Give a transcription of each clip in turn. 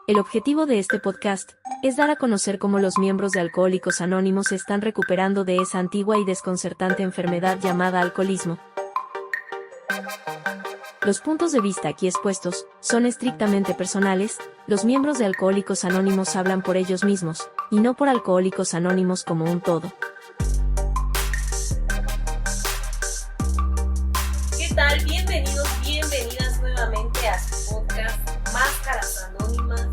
El objetivo de este podcast es dar a conocer cómo los miembros de Alcohólicos Anónimos se están recuperando de esa antigua y desconcertante enfermedad llamada alcoholismo. Los puntos de vista aquí expuestos son estrictamente personales. Los miembros de Alcohólicos Anónimos hablan por ellos mismos, y no por Alcohólicos Anónimos como un todo. ¿Qué tal? Bienvenidos, bienvenidas nuevamente a su podcast Máscaras Anónimas.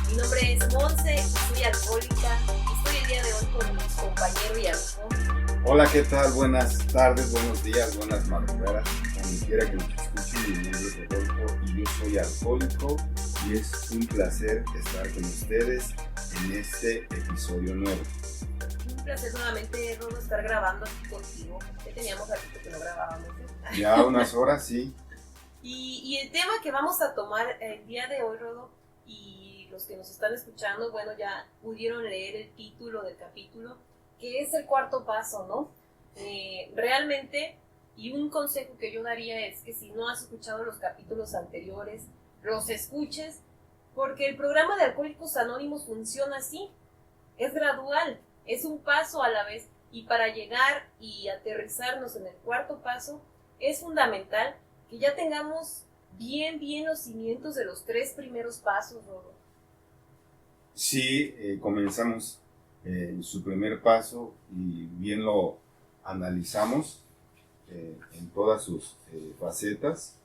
Mi nombre es Monse, soy alcohólica y estoy el día de hoy con mi compañero y amigo. Hola, ¿qué tal? Buenas tardes, buenos días, buenas madrugadas, donde quiera que nos escuchen. Mi nombre es Rodolfo y yo soy alcohólico y es un placer estar con ustedes en este episodio nuevo. Un placer nuevamente, Rodo, estar grabando aquí contigo. Ya teníamos ratito que no grabábamos. Ya unas horas, sí. Y el tema que vamos a tomar el día de hoy, Rodo, y los que nos están escuchando, bueno, ya pudieron leer el título del capítulo, que es el cuarto paso, ¿no? Realmente, y un consejo que yo daría es que si no has escuchado los capítulos anteriores, los escuches, porque el programa de Alcohólicos Anónimos funciona así, es gradual, es un paso a la vez, y para llegar y aterrizarnos en el cuarto paso, es fundamental que ya tengamos bien los cimientos de los 3 primeros pasos, Rodo. Sí, comenzamos su primer paso y bien lo analizamos en todas sus facetas.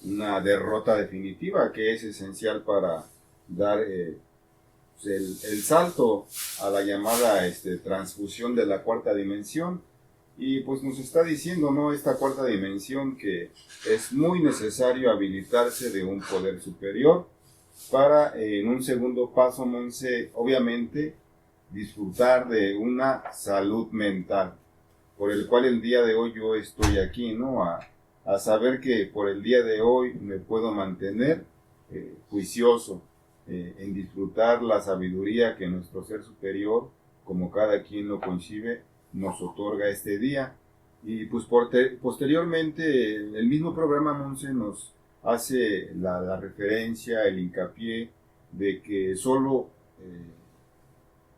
Una derrota definitiva que es esencial para dar el salto a la llamada transfusión de la cuarta dimensión. Y pues nos está diciendo, ¿no?, esta cuarta dimensión, que es muy necesario habilitarse de un poder superior para, en un segundo paso, Monse, obviamente, disfrutar de una salud mental, por el cual el día de hoy yo estoy aquí, ¿no?, a saber que por el día de hoy me puedo mantener juicioso en disfrutar la sabiduría que nuestro ser superior, como cada quien lo concibe, nos otorga este día. Y pues posteriormente el mismo programa, Monse, nos hace la referencia, el hincapié de que solo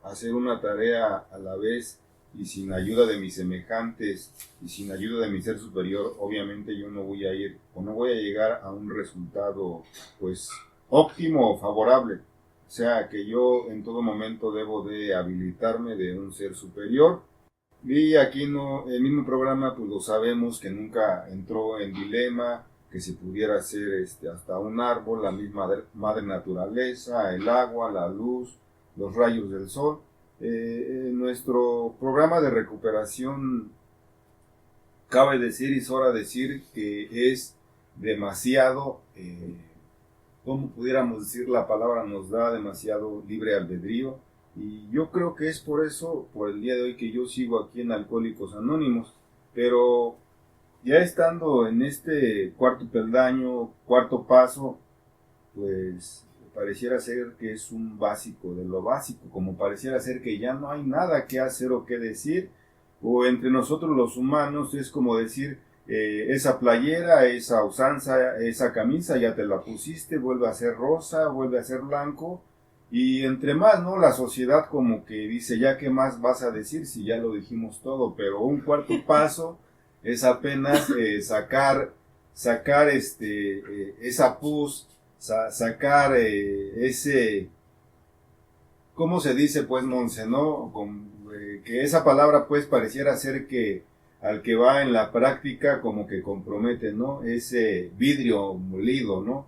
hacer una tarea a la vez y sin ayuda de mis semejantes y sin ayuda de mi ser superior, obviamente yo no voy a ir o no voy a llegar a un resultado pues óptimo o favorable. O sea que yo en todo momento debo de habilitarme de un ser superior. Y aquí el mismo programa pues lo sabemos que nunca entró en dilema que se pudiera hacer hasta un árbol, la misma madre naturaleza, el agua, la luz, los rayos del sol. Nuestro programa de recuperación, cabe decir y sobra decir que es demasiado, ¿cómo pudiéramos decir? La palabra nos da demasiado libre albedrío. Y yo creo que es por eso, por el día de hoy, que yo sigo aquí en Alcohólicos Anónimos. Pero ya estando en este cuarto peldaño, cuarto paso, pues pareciera ser que es un básico de lo básico, como pareciera ser que ya no hay nada que hacer o que decir, o entre nosotros los humanos es como decir, esa playera, esa usanza, esa camisa ya te la pusiste, vuelve a ser rosa, vuelve a ser blanco. Y entre más, ¿no? La sociedad como que dice, ya qué más vas a decir si ya lo dijimos todo, pero un cuarto paso es apenas sacar esa pus, sacar ese, ¿cómo se dice pues, Monse, no? Que esa palabra pues pareciera ser que al que va en la práctica como que compromete, ¿no? Ese vidrio molido, ¿no?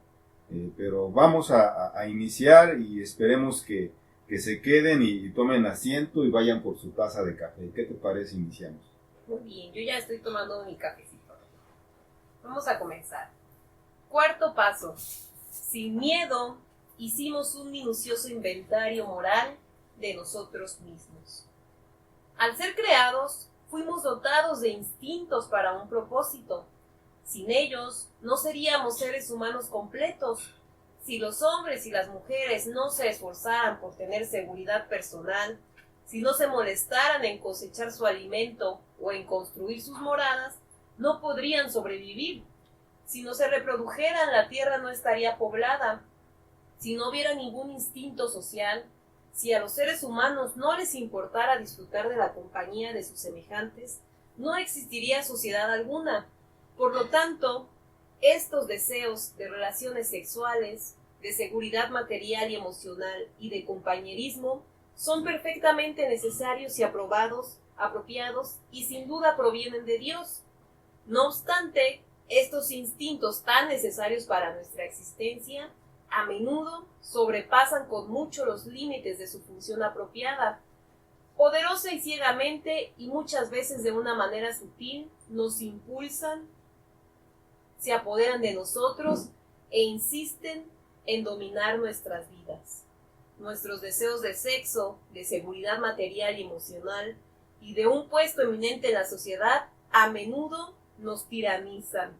Pero vamos a iniciar y esperemos que se queden y tomen asiento y vayan por su taza de café. ¿Qué te parece? Iniciamos. Muy bien, yo ya estoy tomando mi cafecito. Vamos a comenzar. Cuarto paso. Sin miedo, hicimos un minucioso inventario moral de nosotros mismos. Al ser creados, fuimos dotados de instintos para un propósito. Sin ellos, no seríamos seres humanos completos. Si los hombres y las mujeres no se esforzaran por tener seguridad personal, si no se molestaran en cosechar su alimento o en construir sus moradas, no podrían sobrevivir. Si no se reprodujeran, la tierra no estaría poblada. si no hubiera ningún instinto social, si a los seres humanos no les importara disfrutar de la compañía de sus semejantes, no existiría sociedad alguna. Por lo tanto, estos deseos de relaciones sexuales, de seguridad material y emocional y de compañerismo son perfectamente necesarios y apropiados y sin duda provienen de Dios. No obstante, estos instintos tan necesarios para nuestra existencia a menudo sobrepasan con mucho los límites de su función apropiada. Poderosa y ciegamente, y muchas veces de una manera sutil, nos impulsan, se apoderan de nosotros e insisten en dominar nuestras vidas. Nuestros deseos de sexo, de seguridad material y emocional, y de un puesto eminente en la sociedad, a menudo nos tiranizan.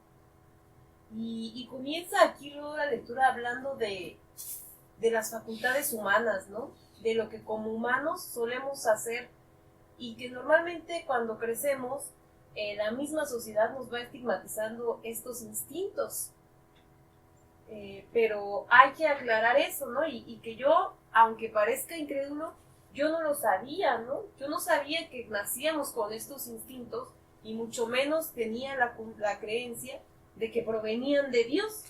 Y comienza aquí luego la lectura hablando de las facultades humanas, ¿no? De lo que como humanos solemos hacer y que normalmente cuando crecemos la misma sociedad nos va estigmatizando estos instintos. Pero hay que aclarar eso, ¿no? Y que yo, aunque parezca incrédulo, yo no lo sabía, ¿no? Yo no sabía que nacíamos con estos instintos y mucho menos tenía la creencia de que provenían de Dios.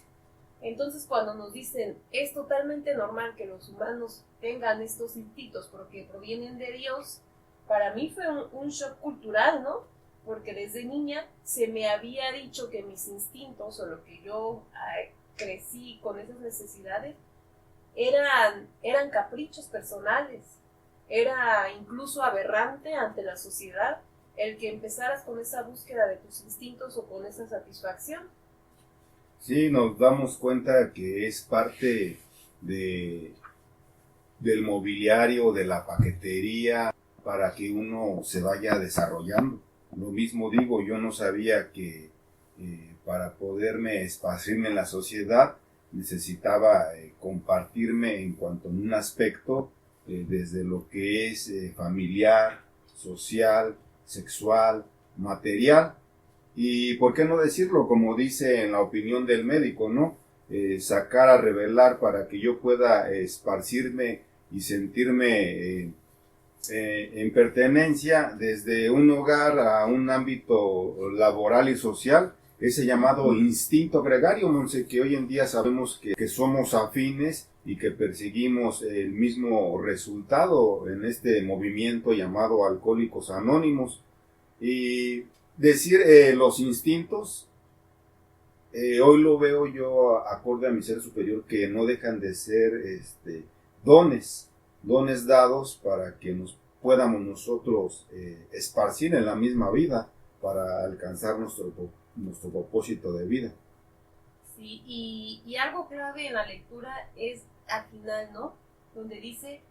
Entonces cuando nos dicen es totalmente normal que los humanos tengan estos instintos porque provienen de Dios, para mí fue un shock cultural, ¿no? Porque desde niña se me había dicho que mis instintos o lo que yo crecí con esas necesidades eran caprichos personales. Era incluso aberrante ante la sociedad el que empezaras con esa búsqueda de tus instintos o con esa satisfacción. Sí, nos damos cuenta que es parte del mobiliario, de la paquetería, para que uno se vaya desarrollando. Lo mismo digo, yo no sabía que para poderme esparcirme en la sociedad necesitaba compartirme en cuanto a un aspecto, desde lo que es familiar, social, sexual, material, y por qué no decirlo, como dice en la opinión del médico, ¿no? Sacar a revelar para que yo pueda esparcirme y sentirme en pertenencia desde un hogar a un ámbito laboral y social, ese llamado instinto gregario, Monse, que hoy en día sabemos que somos afines y que perseguimos el mismo resultado en este movimiento llamado Alcohólicos Anónimos. Y decir los instintos, hoy lo veo yo acorde a mi ser superior, que no dejan de ser dones dados para que nos podamos nosotros esparcir en la misma vida para alcanzar nuestro propósito de vida. Sí, y algo clave en la lectura es al final, ¿no? Donde dice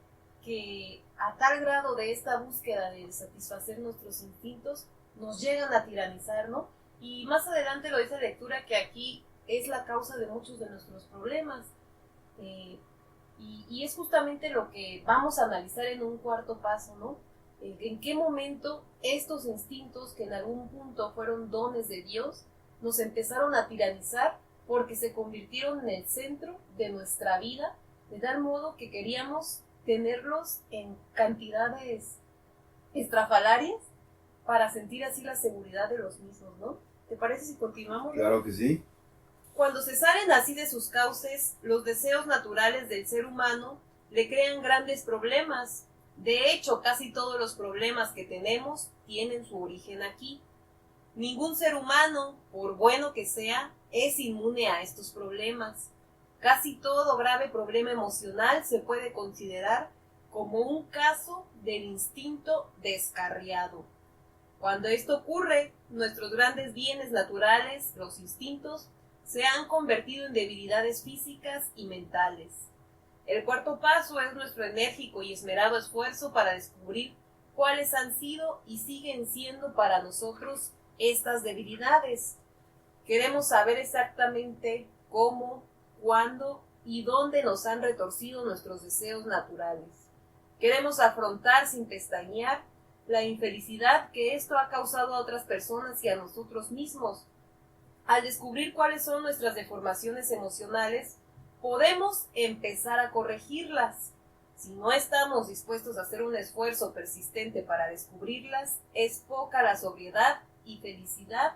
que a tal grado de esta búsqueda de satisfacer nuestros instintos nos llegan a tiranizar, ¿no? Y más adelante lo dice la lectura que aquí es la causa de muchos de nuestros problemas. Y es justamente lo que vamos a analizar en un cuarto paso, ¿no? En qué momento estos instintos que en algún punto fueron dones de Dios nos empezaron a tiranizar porque se convirtieron en el centro de nuestra vida, de tal modo que queríamos tenerlos en cantidades estrafalarias para sentir así la seguridad de los mismos, ¿no? ¿Te parece si continuamos? Claro que sí. Cuando se salen así de sus cauces, los deseos naturales del ser humano le crean grandes problemas. De hecho, casi todos los problemas que tenemos tienen su origen aquí. Ningún ser humano, por bueno que sea, es inmune a estos problemas. Casi todo grave problema emocional se puede considerar como un caso del instinto descarriado. Cuando esto ocurre, nuestros grandes bienes naturales, los instintos, se han convertido en debilidades físicas y mentales. El cuarto paso es nuestro enérgico y esmerado esfuerzo para descubrir cuáles han sido y siguen siendo para nosotros estas debilidades. Queremos saber exactamente cómo, cuándo y dónde nos han retorcido nuestros deseos naturales. Queremos afrontar sin pestañear la infelicidad que esto ha causado a otras personas y a nosotros mismos. Al descubrir cuáles son nuestras deformaciones emocionales, podemos empezar a corregirlas. Si no estamos dispuestos a hacer un esfuerzo persistente para descubrirlas, es poca la sobriedad y felicidad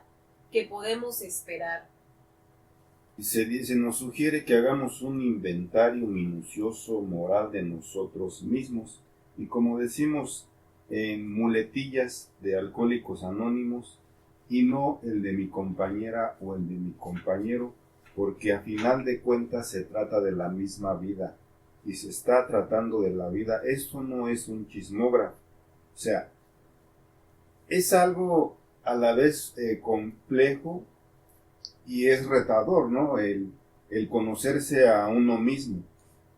que podemos esperar. Se nos sugiere que hagamos un inventario minucioso moral de nosotros mismos y, como decimos en muletillas de Alcohólicos Anónimos, y no el de mi compañera o el de mi compañero, porque a final de cuentas se trata de la misma vida y se está tratando de la vida. Esto no es un chismógrafo, o sea, es algo a la vez complejo y es retador, ¿no? El conocerse a uno mismo.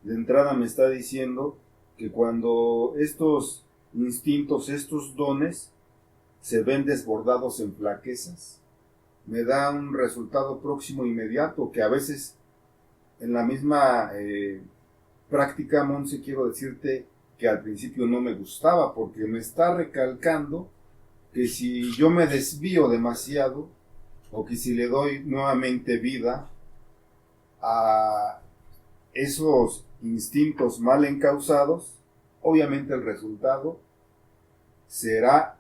De entrada me está diciendo que cuando estos instintos, estos dones, se ven desbordados en flaquezas, me da un resultado próximo inmediato que a veces en la misma práctica, Monse, quiero decirte que al principio no me gustaba, porque me está recalcando que si yo me desvío demasiado, o que si le doy nuevamente vida a esos instintos mal encausados, obviamente el resultado será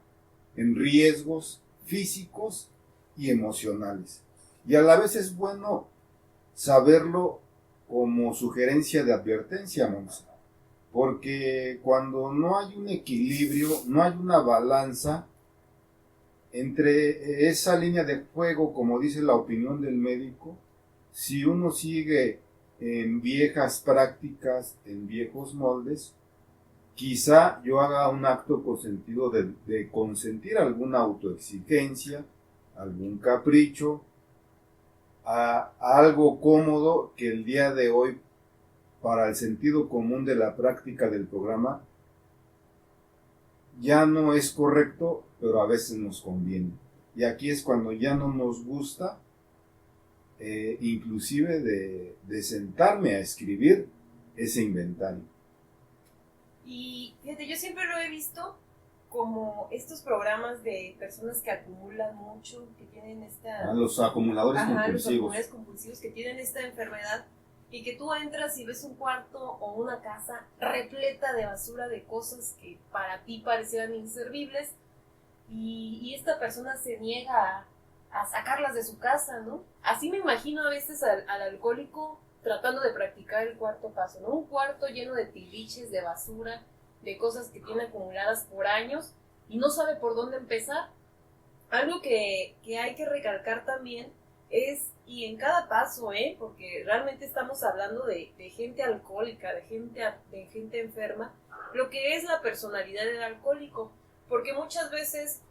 en riesgos físicos y emocionales. Y a la vez es bueno saberlo como sugerencia de advertencia, Monse, porque cuando no hay un equilibrio, no hay una balanza entre esa línea de fuego, como dice la opinión del médico, si uno sigue en viejas prácticas, en viejos moldes, quizá yo haga un acto por sentido de consentir alguna autoexigencia, algún capricho, a algo cómodo que el día de hoy, para el sentido común de la práctica del programa, ya no es correcto, pero a veces nos conviene. Y aquí es cuando ya no nos gusta, inclusive de sentarme a escribir ese inventario. Y fíjate, yo siempre lo he visto como estos programas de personas que acumulan mucho, que tienen esta... los acumuladores compulsivos. Los acumuladores compulsivos que tienen esta enfermedad, y que tú entras y ves un cuarto o una casa repleta de basura, de cosas que para ti parecieran inservibles, y esta persona se niega a sacarlas de su casa, ¿no? Así me imagino a veces al alcohólico tratando de practicar el cuarto paso, ¿no? Un cuarto lleno de tiliches, de basura, de cosas que tiene acumuladas por años y no sabe por dónde empezar. Algo que hay que recalcar también es, y en cada paso, porque realmente estamos hablando de gente alcohólica, de gente enferma, lo que es la personalidad del alcohólico, porque muchas veces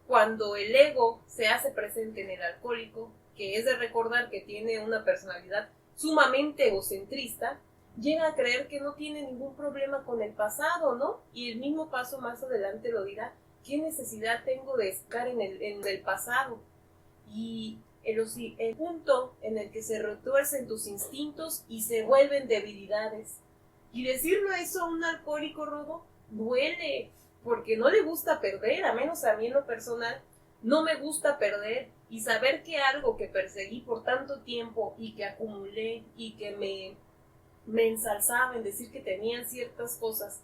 cuando el ego se hace presente en el alcohólico, que es de recordar que tiene una personalidad sumamente egocentrista, llega a creer que no tiene ningún problema con el pasado, ¿no? Y el mismo paso más adelante lo dirá: ¿qué necesidad tengo de estar en el pasado? Y el punto en el que se retuercen tus instintos y se vuelven debilidades. Y decirlo eso a un alcohólico, Rodo, duele, porque no le gusta perder, a menos a mí en lo personal, no me gusta perder, y saber que algo que perseguí por tanto tiempo y que acumulé y que me ensalzaba en decir que tenían ciertas cosas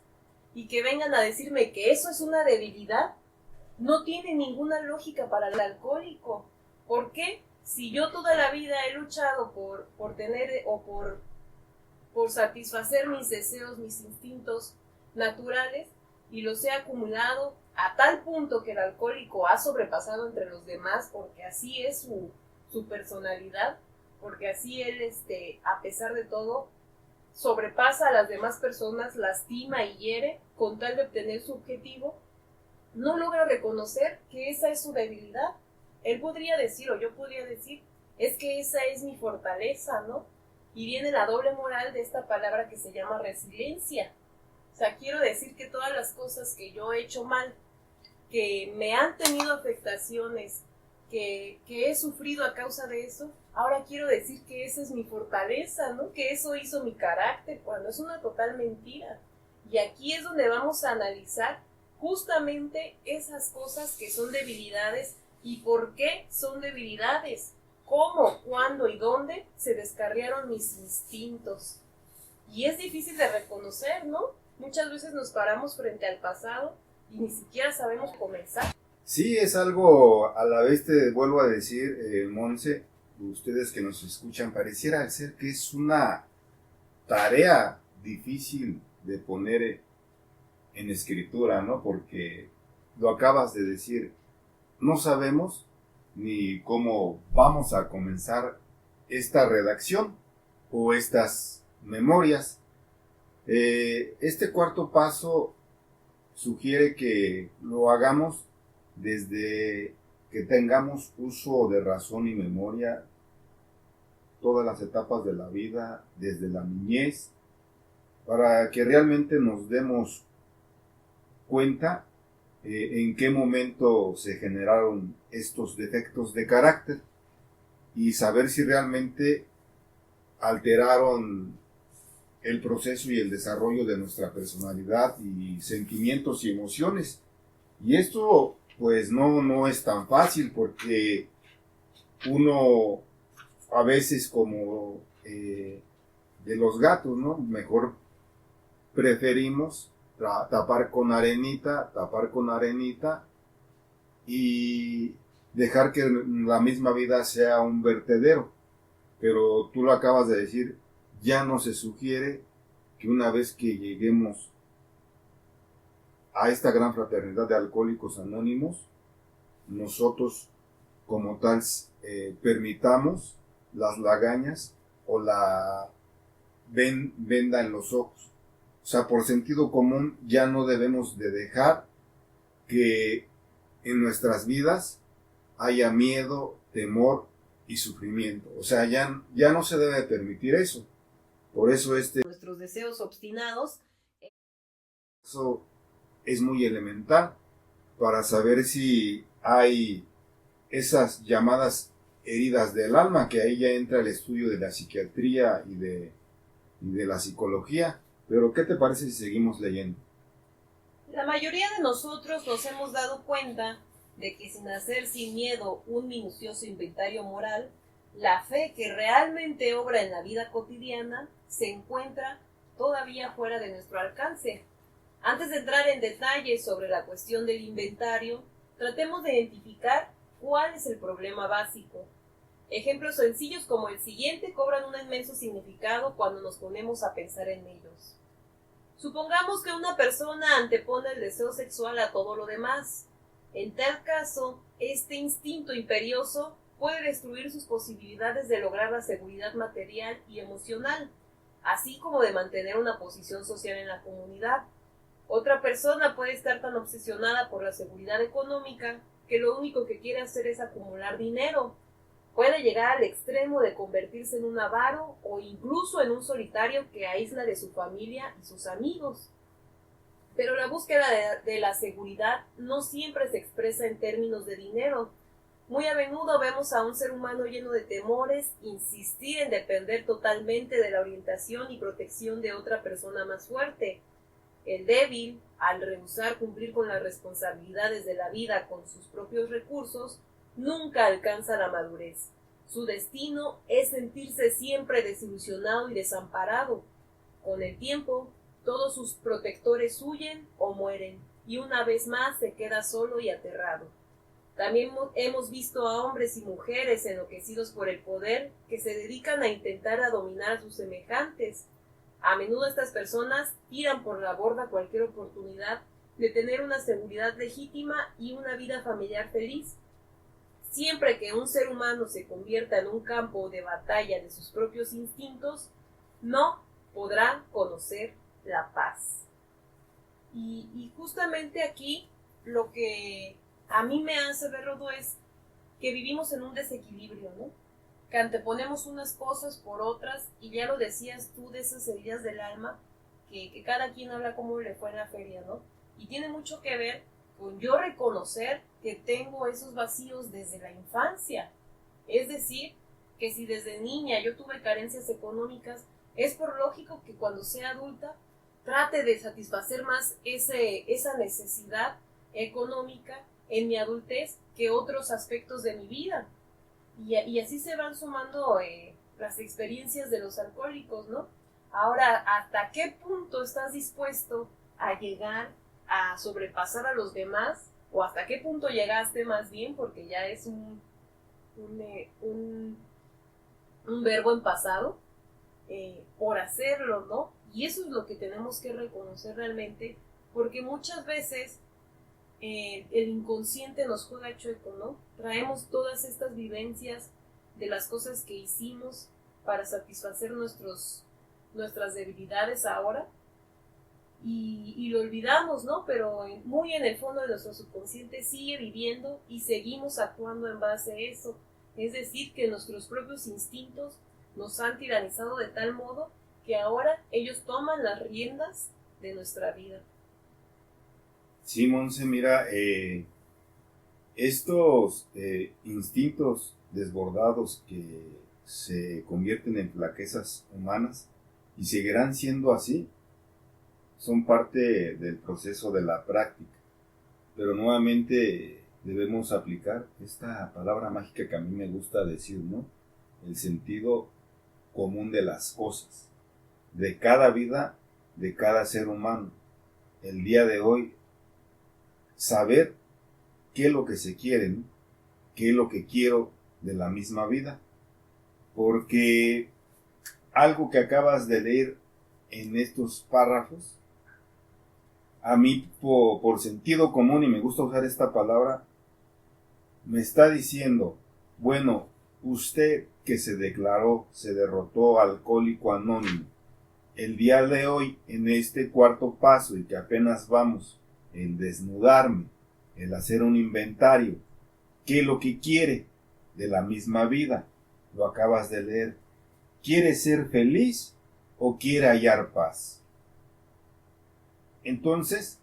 y que vengan a decirme que eso es una debilidad, no tiene ninguna lógica para el alcohólico. ¿Por qué? Si yo toda la vida he luchado por tener o por satisfacer mis deseos, mis instintos naturales, y los he acumulado a tal punto que el alcohólico ha sobrepasado entre los demás, porque así es su personalidad, porque así él, a pesar de todo, sobrepasa a las demás personas, lastima y hiere con tal de obtener su objetivo, no logra reconocer que esa es su debilidad. Él podría decir, o yo podría decir, es que esa es mi fortaleza, ¿no? Y viene la doble moral de esta palabra que se llama resiliencia. O sea, quiero decir que todas las cosas que yo he hecho mal, que me han tenido afectaciones, que he sufrido a causa de eso, ahora quiero decir que esa es mi fortaleza, ¿no? Que eso hizo mi carácter, cuando es una total mentira. Y aquí es donde vamos a analizar justamente esas cosas que son debilidades y por qué son debilidades. cómo, cuándo y dónde se descarriaron mis instintos. Y es difícil de reconocer, ¿no? Muchas veces nos paramos frente al pasado y ni siquiera sabemos comenzar. Sí, es algo, a la vez te vuelvo a decir, Monse, ustedes que nos escuchan, pareciera ser que es una tarea difícil de poner en escritura, ¿no? Porque lo acabas de decir, no sabemos ni cómo vamos a comenzar esta redacción o estas memorias. Este cuarto paso sugiere que lo hagamos desde que tengamos uso de razón y memoria, todas las etapas de la vida, desde la niñez, para que realmente nos demos cuenta en qué momento se generaron estos defectos de carácter y saber si realmente alteraron el proceso y el desarrollo de nuestra personalidad y sentimientos y emociones. Y esto pues no es tan fácil, porque uno a veces, como de los gatos, ¿no? Mejor preferimos tapar con arenita y dejar que la misma vida sea un vertedero. Pero tú lo acabas de decir, ya no se sugiere que una vez que lleguemos a esta gran fraternidad de Alcohólicos Anónimos, nosotros como tal permitamos las lagañas o la venda en los ojos. O sea, por sentido común ya no debemos de dejar que en nuestras vidas haya miedo, temor y sufrimiento. O sea, ya no se debe permitir eso. Por eso nuestros deseos obstinados. Eso es muy elemental para saber si hay esas llamadas heridas del alma, que ahí ya entra el estudio de la psiquiatría y de la psicología. Pero ¿qué te parece si seguimos leyendo? La mayoría de nosotros nos hemos dado cuenta de que sin hacer sin miedo un minucioso inventario moral, la fe que realmente obra en la vida cotidiana se encuentra todavía fuera de nuestro alcance. Antes de entrar en detalles sobre la cuestión del inventario, tratemos de identificar cuál es el problema básico. Ejemplos sencillos como el siguiente cobran un inmenso significado cuando nos ponemos a pensar en ellos. Supongamos que una persona antepone el deseo sexual a todo lo demás. En tal caso, este instinto imperioso puede destruir sus posibilidades de lograr la seguridad material y emocional, así como de mantener una posición social en la comunidad. Otra persona puede estar tan obsesionada por la seguridad económica que lo único que quiere hacer es acumular dinero. Puede llegar al extremo de convertirse en un avaro o incluso en un solitario que aísla de su familia y sus amigos. Pero la búsqueda de la seguridad no siempre se expresa en términos de dinero. Muy a menudo vemos a un ser humano lleno de temores insistir en depender totalmente de la orientación y protección de otra persona más fuerte. El débil, al rehusar cumplir con las responsabilidades de la vida con sus propios recursos, nunca alcanza la madurez. Su destino es sentirse siempre desilusionado y desamparado. Con el tiempo, todos sus protectores huyen o mueren, y una vez más se queda solo y aterrado. También hemos visto a hombres y mujeres enloquecidos por el poder que se dedican a intentar dominar a sus semejantes. A menudo estas personas tiran por la borda cualquier oportunidad de tener una seguridad legítima y una vida familiar feliz. Siempre que un ser humano se convierta en un campo de batalla de sus propios instintos, no podrá conocer la paz. Y justamente aquí lo que a mí me hace ver, Rodo, es que vivimos en un desequilibrio, ¿no? Que anteponemos unas cosas por otras, y ya lo decías tú de esas heridas del alma, que cada quien habla cómo le fue en la feria, ¿no? Y tiene mucho que ver con yo reconocer que tengo esos vacíos desde la infancia. Es decir, que si desde niña yo tuve carencias económicas, es por lógico que cuando sea adulta trate de satisfacer más esa necesidad económica en mi adultez que otros aspectos de mi vida. Y así se van sumando las experiencias de los alcohólicos, ¿no? Ahora, ¿hasta qué punto estás dispuesto a llegar a sobrepasar a los demás? ¿O hasta qué punto llegaste más bien? Porque ya es un verbo en pasado, por hacerlo, ¿no? Y eso es lo que tenemos que reconocer realmente, porque muchas veces el inconsciente nos juega chueco, ¿no? Traemos todas estas vivencias de las cosas que hicimos para satisfacer nuestras debilidades ahora, y lo olvidamos, ¿no? Pero muy en el fondo de nuestro subconsciente sigue viviendo y seguimos actuando en base a eso. Es decir, que nuestros propios instintos nos han tiranizado de tal modo que ahora ellos toman las riendas de nuestra vida. Sí, Monse, mira, estos instintos desbordados que se convierten en flaquezas humanas y seguirán siendo así, son parte del proceso de la práctica. Pero nuevamente debemos aplicar esta palabra mágica que a mí me gusta decir, ¿no? El sentido común de las cosas, de cada vida, de cada ser humano. El día de hoy, saber qué es lo que se quiere, ¿no? Qué es lo que quiero de la misma vida. Porque algo que acabas de leer en estos párrafos, a mí por sentido común, y me gusta usar esta palabra, me está diciendo, bueno, usted que se derrotó alcohólico anónimo, el día de hoy en este cuarto paso y que apenas vamos, el desnudarme, el hacer un inventario, ¿qué es lo que quiere de la misma vida? Lo acabas de leer. ¿Quiere ser feliz o quiere hallar paz? Entonces,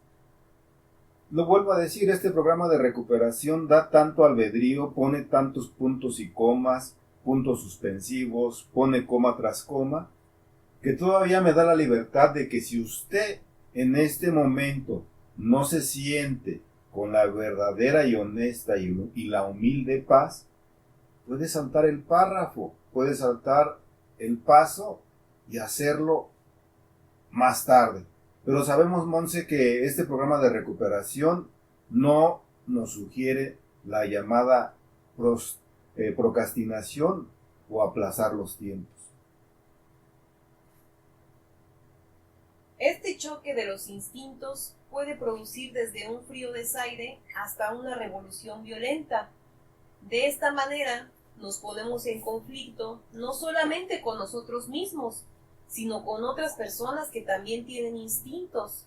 lo vuelvo a decir, este programa de recuperación da tanto albedrío, pone tantos puntos y comas, puntos suspensivos, pone coma tras coma, que todavía me da la libertad de que si usted en este momento no se siente con la verdadera y honesta y la humilde paz, puede saltar el párrafo, puede saltar el paso y hacerlo más tarde. Pero sabemos, Monse, que este programa de recuperación no nos sugiere la llamada procrastinación o aplazar los tiempos. Este choque de los instintos puede producir desde un frío desaire hasta una revolución violenta. De esta manera, nos ponemos en conflicto no solamente con nosotros mismos, sino con otras personas que también tienen instintos.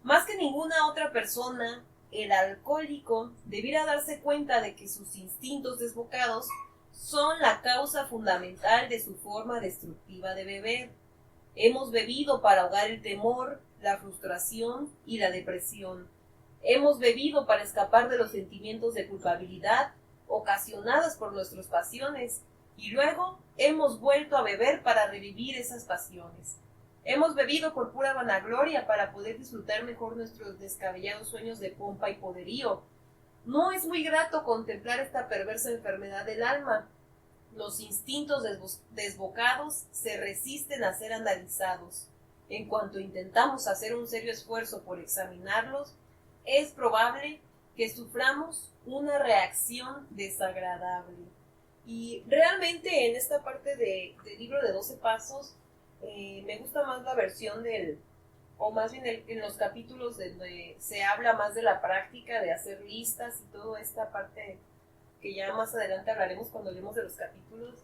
Más que ninguna otra persona, el alcohólico debiera darse cuenta de que sus instintos desbocados son la causa fundamental de su forma destructiva de beber. Hemos bebido para ahogar el temor, la frustración y la depresión. Hemos bebido para escapar de los sentimientos de culpabilidad ocasionados por nuestras pasiones, y luego hemos vuelto a beber para revivir esas pasiones. Hemos bebido por pura vanagloria para poder disfrutar mejor nuestros descabellados sueños de pompa y poderío. No es muy grato contemplar esta perversa enfermedad del alma. Los instintos desbocados se resisten a ser analizados. En cuanto intentamos hacer un serio esfuerzo por examinarlos, es probable que suframos una reacción desagradable. Y realmente en esta parte del libro de 12 pasos, me gusta más la versión o más bien en los capítulos donde se habla más de la práctica, de hacer listas y toda esta parte que ya más adelante hablaremos cuando hablemos de los capítulos.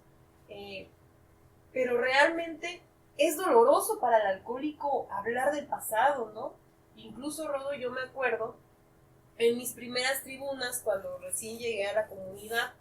Pero realmente es doloroso para el alcohólico hablar del pasado, ¿no? Incluso, Rodo, yo me acuerdo, en mis primeras tribunas, cuando recién llegué a la comunidad,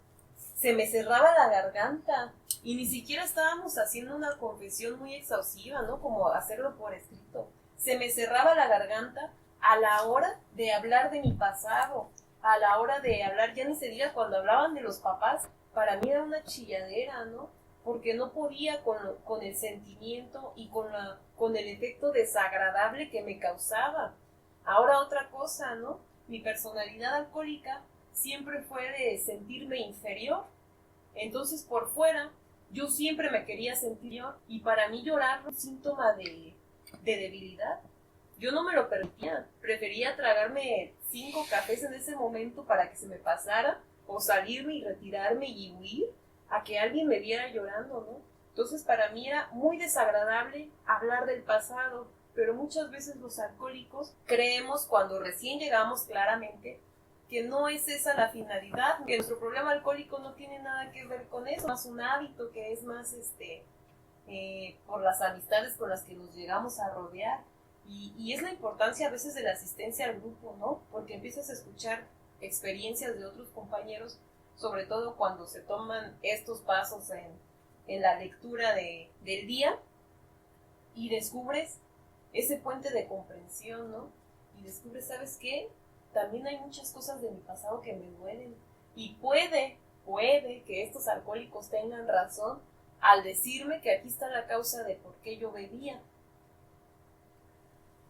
se me cerraba la garganta y ni siquiera estábamos haciendo una confesión muy exhaustiva, ¿no? Como hacerlo por escrito. Se me cerraba la garganta a la hora de hablar de mi pasado, a la hora de hablar, ya ni se diga cuando hablaban de los papás, para mí era una chilladera, ¿no? Porque no podía con el sentimiento y con el efecto desagradable que me causaba. Ahora otra cosa, ¿no? Mi personalidad alcohólica siempre fue de sentirme inferior Entonces por fuera yo siempre me quería sentir yo, y para mí llorar era un síntoma de debilidad. Yo no me lo permitía, prefería tragarme 5 cafés en ese momento para que se me pasara, o salirme y retirarme y huir, a que alguien me viera llorando, ¿no? Entonces para mí era muy desagradable hablar del pasado, pero muchas veces los alcohólicos creemos, cuando recién llegamos claramente, que no es esa la finalidad, que nuestro problema alcohólico no tiene nada que ver con eso, es más un hábito, que es más por las amistades con las que nos llegamos a rodear. Y es la importancia a veces de la asistencia al grupo, ¿no? Porque empiezas a escuchar experiencias de otros compañeros, sobre todo cuando se toman estos pasos en la lectura del día, y descubres ese puente de comprensión, ¿no? Y descubres, ¿sabes qué? También hay muchas cosas de mi pasado que me duelen. Y puede que estos alcohólicos tengan razón al decirme que aquí está la causa de por qué yo bebía.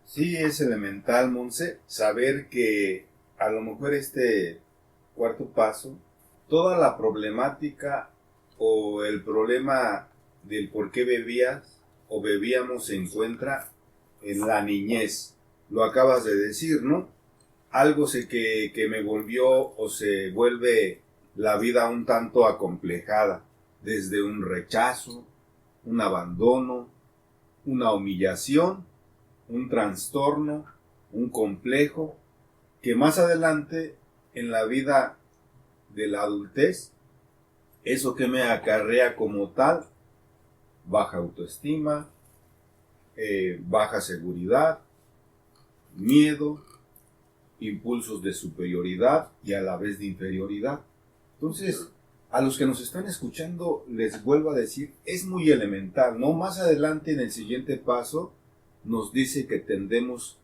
Sí, es elemental, Monse, saber que a lo mejor este cuarto paso, toda la problemática o el problema del por qué bebías o bebíamos se encuentra en la niñez. Lo acabas de decir, ¿no? Algo que me volvió o se vuelve la vida un tanto acomplejada, desde un rechazo, un abandono, una humillación, un trastorno, un complejo, que más adelante en la vida de la adultez, eso que me acarrea como tal, baja autoestima, baja seguridad, miedo, impulsos de superioridad y a la vez de inferioridad. Entonces, a los que nos están escuchando, les vuelvo a decir, es muy elemental, ¿no? Más adelante en el siguiente paso, nos dice que tendremos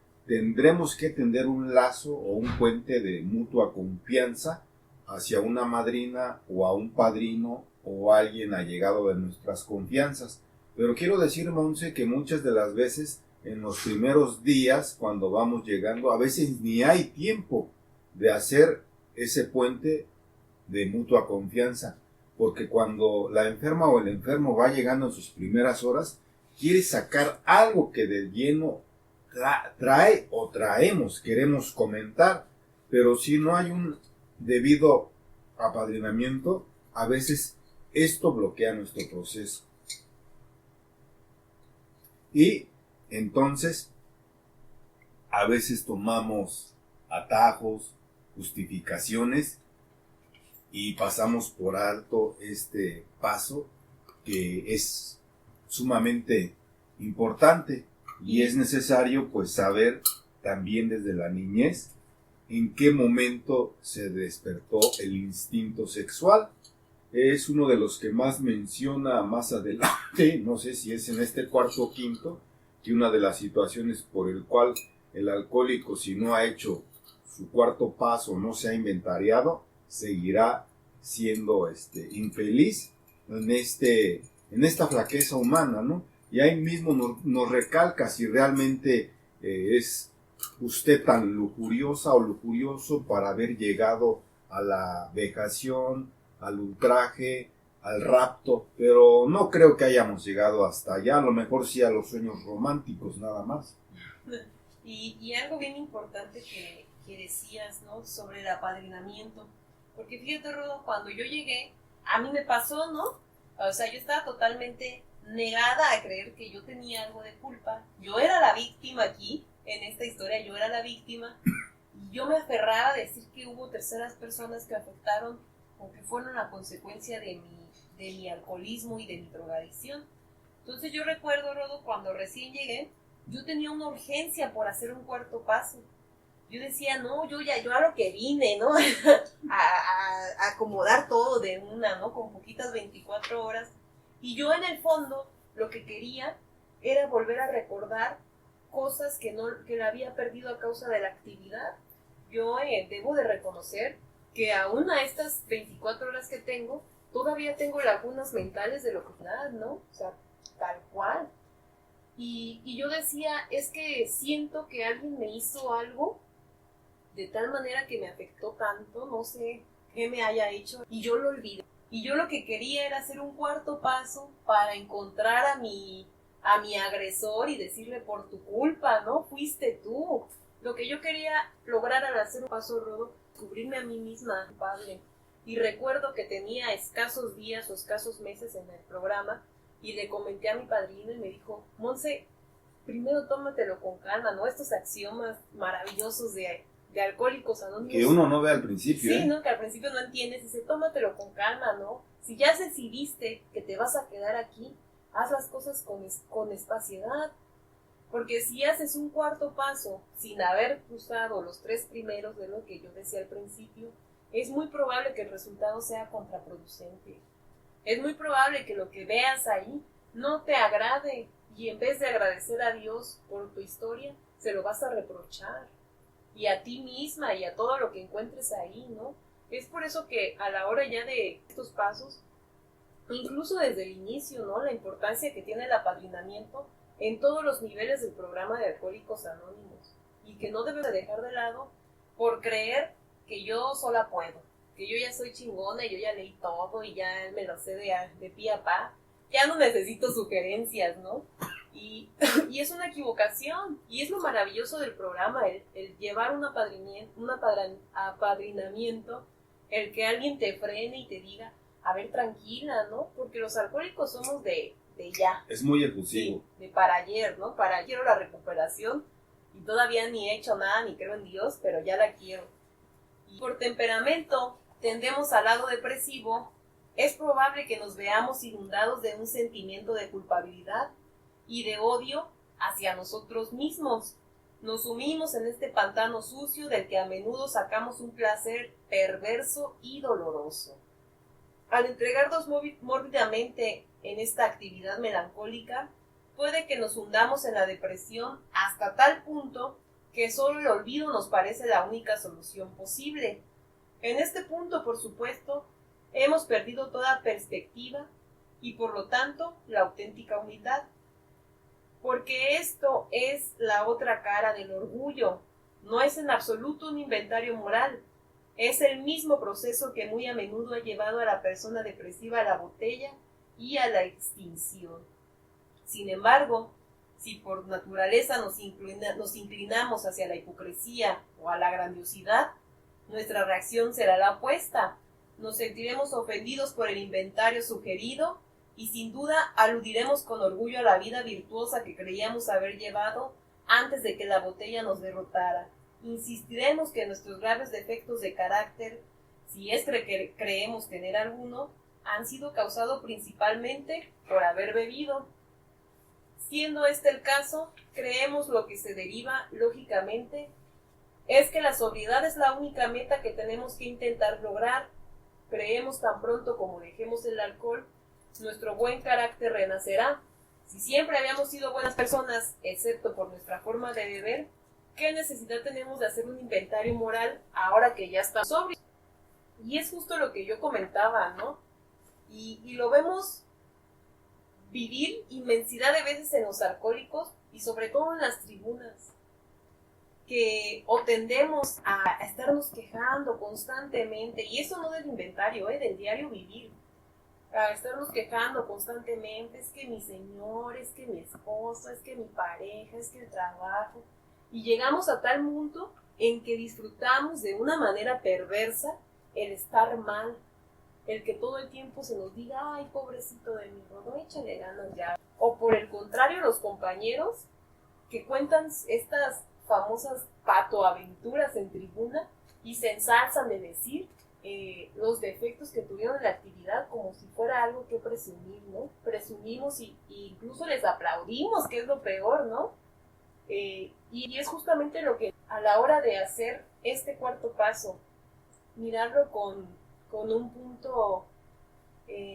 que tender un lazo o un puente de mutua confianza hacia una madrina o a un padrino o alguien allegado de nuestras confianzas. Pero quiero decir, Monse, que muchas de las veces en los primeros días, cuando vamos llegando, a veces ni hay tiempo de hacer ese puente de mutua confianza, porque cuando la enferma o el enfermo va llegando en sus primeras horas, quiere sacar algo que de lleno trae o traemos, queremos comentar, pero si no hay un debido apadrinamiento, a veces esto bloquea nuestro proceso. Y entonces, a veces tomamos atajos, justificaciones y pasamos por alto este paso que es sumamente importante y es necesario pues saber también desde la niñez en qué momento se despertó el instinto sexual. Es uno de los que más menciona más adelante, no sé si es en este cuarto o quinto, que una de las situaciones por el cual el alcohólico, si no ha hecho su cuarto paso, no se ha inventariado, seguirá siendo infeliz en esta flaqueza humana, ¿no? Y ahí mismo nos recalca si realmente es usted tan lujuriosa o lujurioso para haber llegado a la vejación, al ultraje, al rapto, pero no creo que hayamos llegado hasta allá, a lo mejor sí a los sueños románticos nada más. Y algo bien importante que decías, ¿no? Sobre el apadrinamiento, porque fíjate, Rodo, cuando yo llegué, a mí me pasó, ¿no? O sea, yo estaba totalmente negada a creer que yo tenía algo de culpa. Yo era la víctima aquí, en esta historia, yo era la víctima, y yo me aferraba a decir que hubo terceras personas que afectaron o que fueron la consecuencia de mi alcoholismo y de mi drogadicción. Entonces yo recuerdo, Rodo, cuando recién llegué, yo tenía una urgencia por hacer un cuarto paso. Yo decía, no, yo a lo que vine, ¿no? a acomodar todo de una, ¿no? Con poquitas 24 horas. Y yo en el fondo lo que quería era volver a recordar cosas que la había perdido a causa de la actividad. Yo debo de reconocer que aún a estas 24 horas que tengo, todavía tengo lagunas mentales de lo que ¿no? O sea, tal cual. Y yo decía, es que siento que alguien me hizo algo de tal manera que me afectó tanto, no sé qué me haya hecho, y yo lo olvidé. Y yo lo que quería era hacer un cuarto paso para encontrar a mi agresor y decirle, por tu culpa, ¿no? Fuiste tú. Lo que yo quería lograr al hacer un paso rodo, descubrirme a mí misma culpable. Y recuerdo que tenía escasos días o escasos meses en el programa y le comenté a mi padrino y me dijo, Monse, primero tómatelo con calma, ¿no? Estos axiomas maravillosos de Alcohólicos Anónimos. Que uno no ve al principio, Sí, ¿no? Que al principio no entiendes. Dice, tómatelo con calma, ¿no? Si ya decidiste que te vas a quedar aquí, haz las cosas con espaciedad. Porque si haces un cuarto paso sin haber cruzado los 3 primeros, de lo que yo decía al principio, es muy probable que el resultado sea contraproducente. Es muy probable que lo que veas ahí no te agrade y en vez de agradecer a Dios por tu historia, se lo vas a reprochar. Y a ti misma y a todo lo que encuentres ahí, ¿no? Es por eso que a la hora ya de estos pasos, incluso desde el inicio, ¿no? La importancia que tiene el apadrinamiento en todos los niveles del programa de Alcohólicos Anónimos y que no debes de dejar de lado por creer que yo sola puedo, que yo ya soy chingona y yo ya leí todo y ya me lo sé de pie a pa, ya no necesito sugerencias, ¿no? Y es una equivocación y es lo maravilloso del programa, el llevar un apadrinamiento, el que alguien te frene y te diga, a ver, tranquila, ¿no? Porque los alcohólicos somos de ya. Es muy efusivo. Sí, de para ayer, ¿no? Para quiero la recuperación y todavía ni he hecho nada, ni creo en Dios, pero ya la quiero. Y por temperamento tendemos al lado depresivo, es probable que nos veamos inundados de un sentimiento de culpabilidad y de odio hacia nosotros mismos. Nos sumimos en este pantano sucio del que a menudo sacamos un placer perverso y doloroso. Al entregarnos mórbidamente en esta actividad melancólica, puede que nos hundamos en la depresión hasta tal punto que solo el olvido nos parece la única solución posible. En este punto, por supuesto, hemos perdido toda perspectiva y por lo tanto la auténtica humildad. Porque esto es la otra cara del orgullo. No es en absoluto un inventario moral. Es el mismo proceso que muy a menudo ha llevado a la persona depresiva a la botella y a la extinción. Sin embargo, si por naturaleza nos inclinamos hacia la hipocresía o a la grandiosidad, nuestra reacción será la opuesta. Nos sentiremos ofendidos por el inventario sugerido y sin duda aludiremos con orgullo a la vida virtuosa que creíamos haber llevado antes de que la botella nos derrotara. Insistiremos que nuestros graves defectos de carácter, si es que creemos tener alguno, han sido causados principalmente por haber bebido. Siendo este el caso, creemos lo que se deriva lógicamente es que la sobriedad es la única meta que tenemos que intentar lograr. Creemos tan pronto como dejemos el alcohol, nuestro buen carácter renacerá. Si siempre habíamos sido buenas personas, excepto por nuestra forma de beber, ¿qué necesidad tenemos de hacer un inventario moral ahora que ya estamos sobrios? Y es justo lo que yo comentaba, ¿no? Y lo vemos vivir inmensidad de veces en los alcohólicos y sobre todo en las tribunas, que o tendemos a estarnos quejando constantemente, y eso no del inventario, del diario vivir, a estarnos quejando constantemente, es que mi señor, es que mi esposo, es que mi pareja, es que el trabajo, y llegamos a tal punto en que disfrutamos de una manera perversa el estar mal, el que todo el tiempo se nos diga, ay, pobrecito de mí, no, échale ganas ya. O por el contrario, los compañeros que cuentan estas famosas patoaventuras en tribuna y se ensalzan de decir los defectos que tuvieron en la actividad como si fuera algo que presumir, ¿no? Presumimos y incluso les aplaudimos, que es lo peor, ¿no? Y es justamente lo que a la hora de hacer este cuarto paso, mirarlo con un punto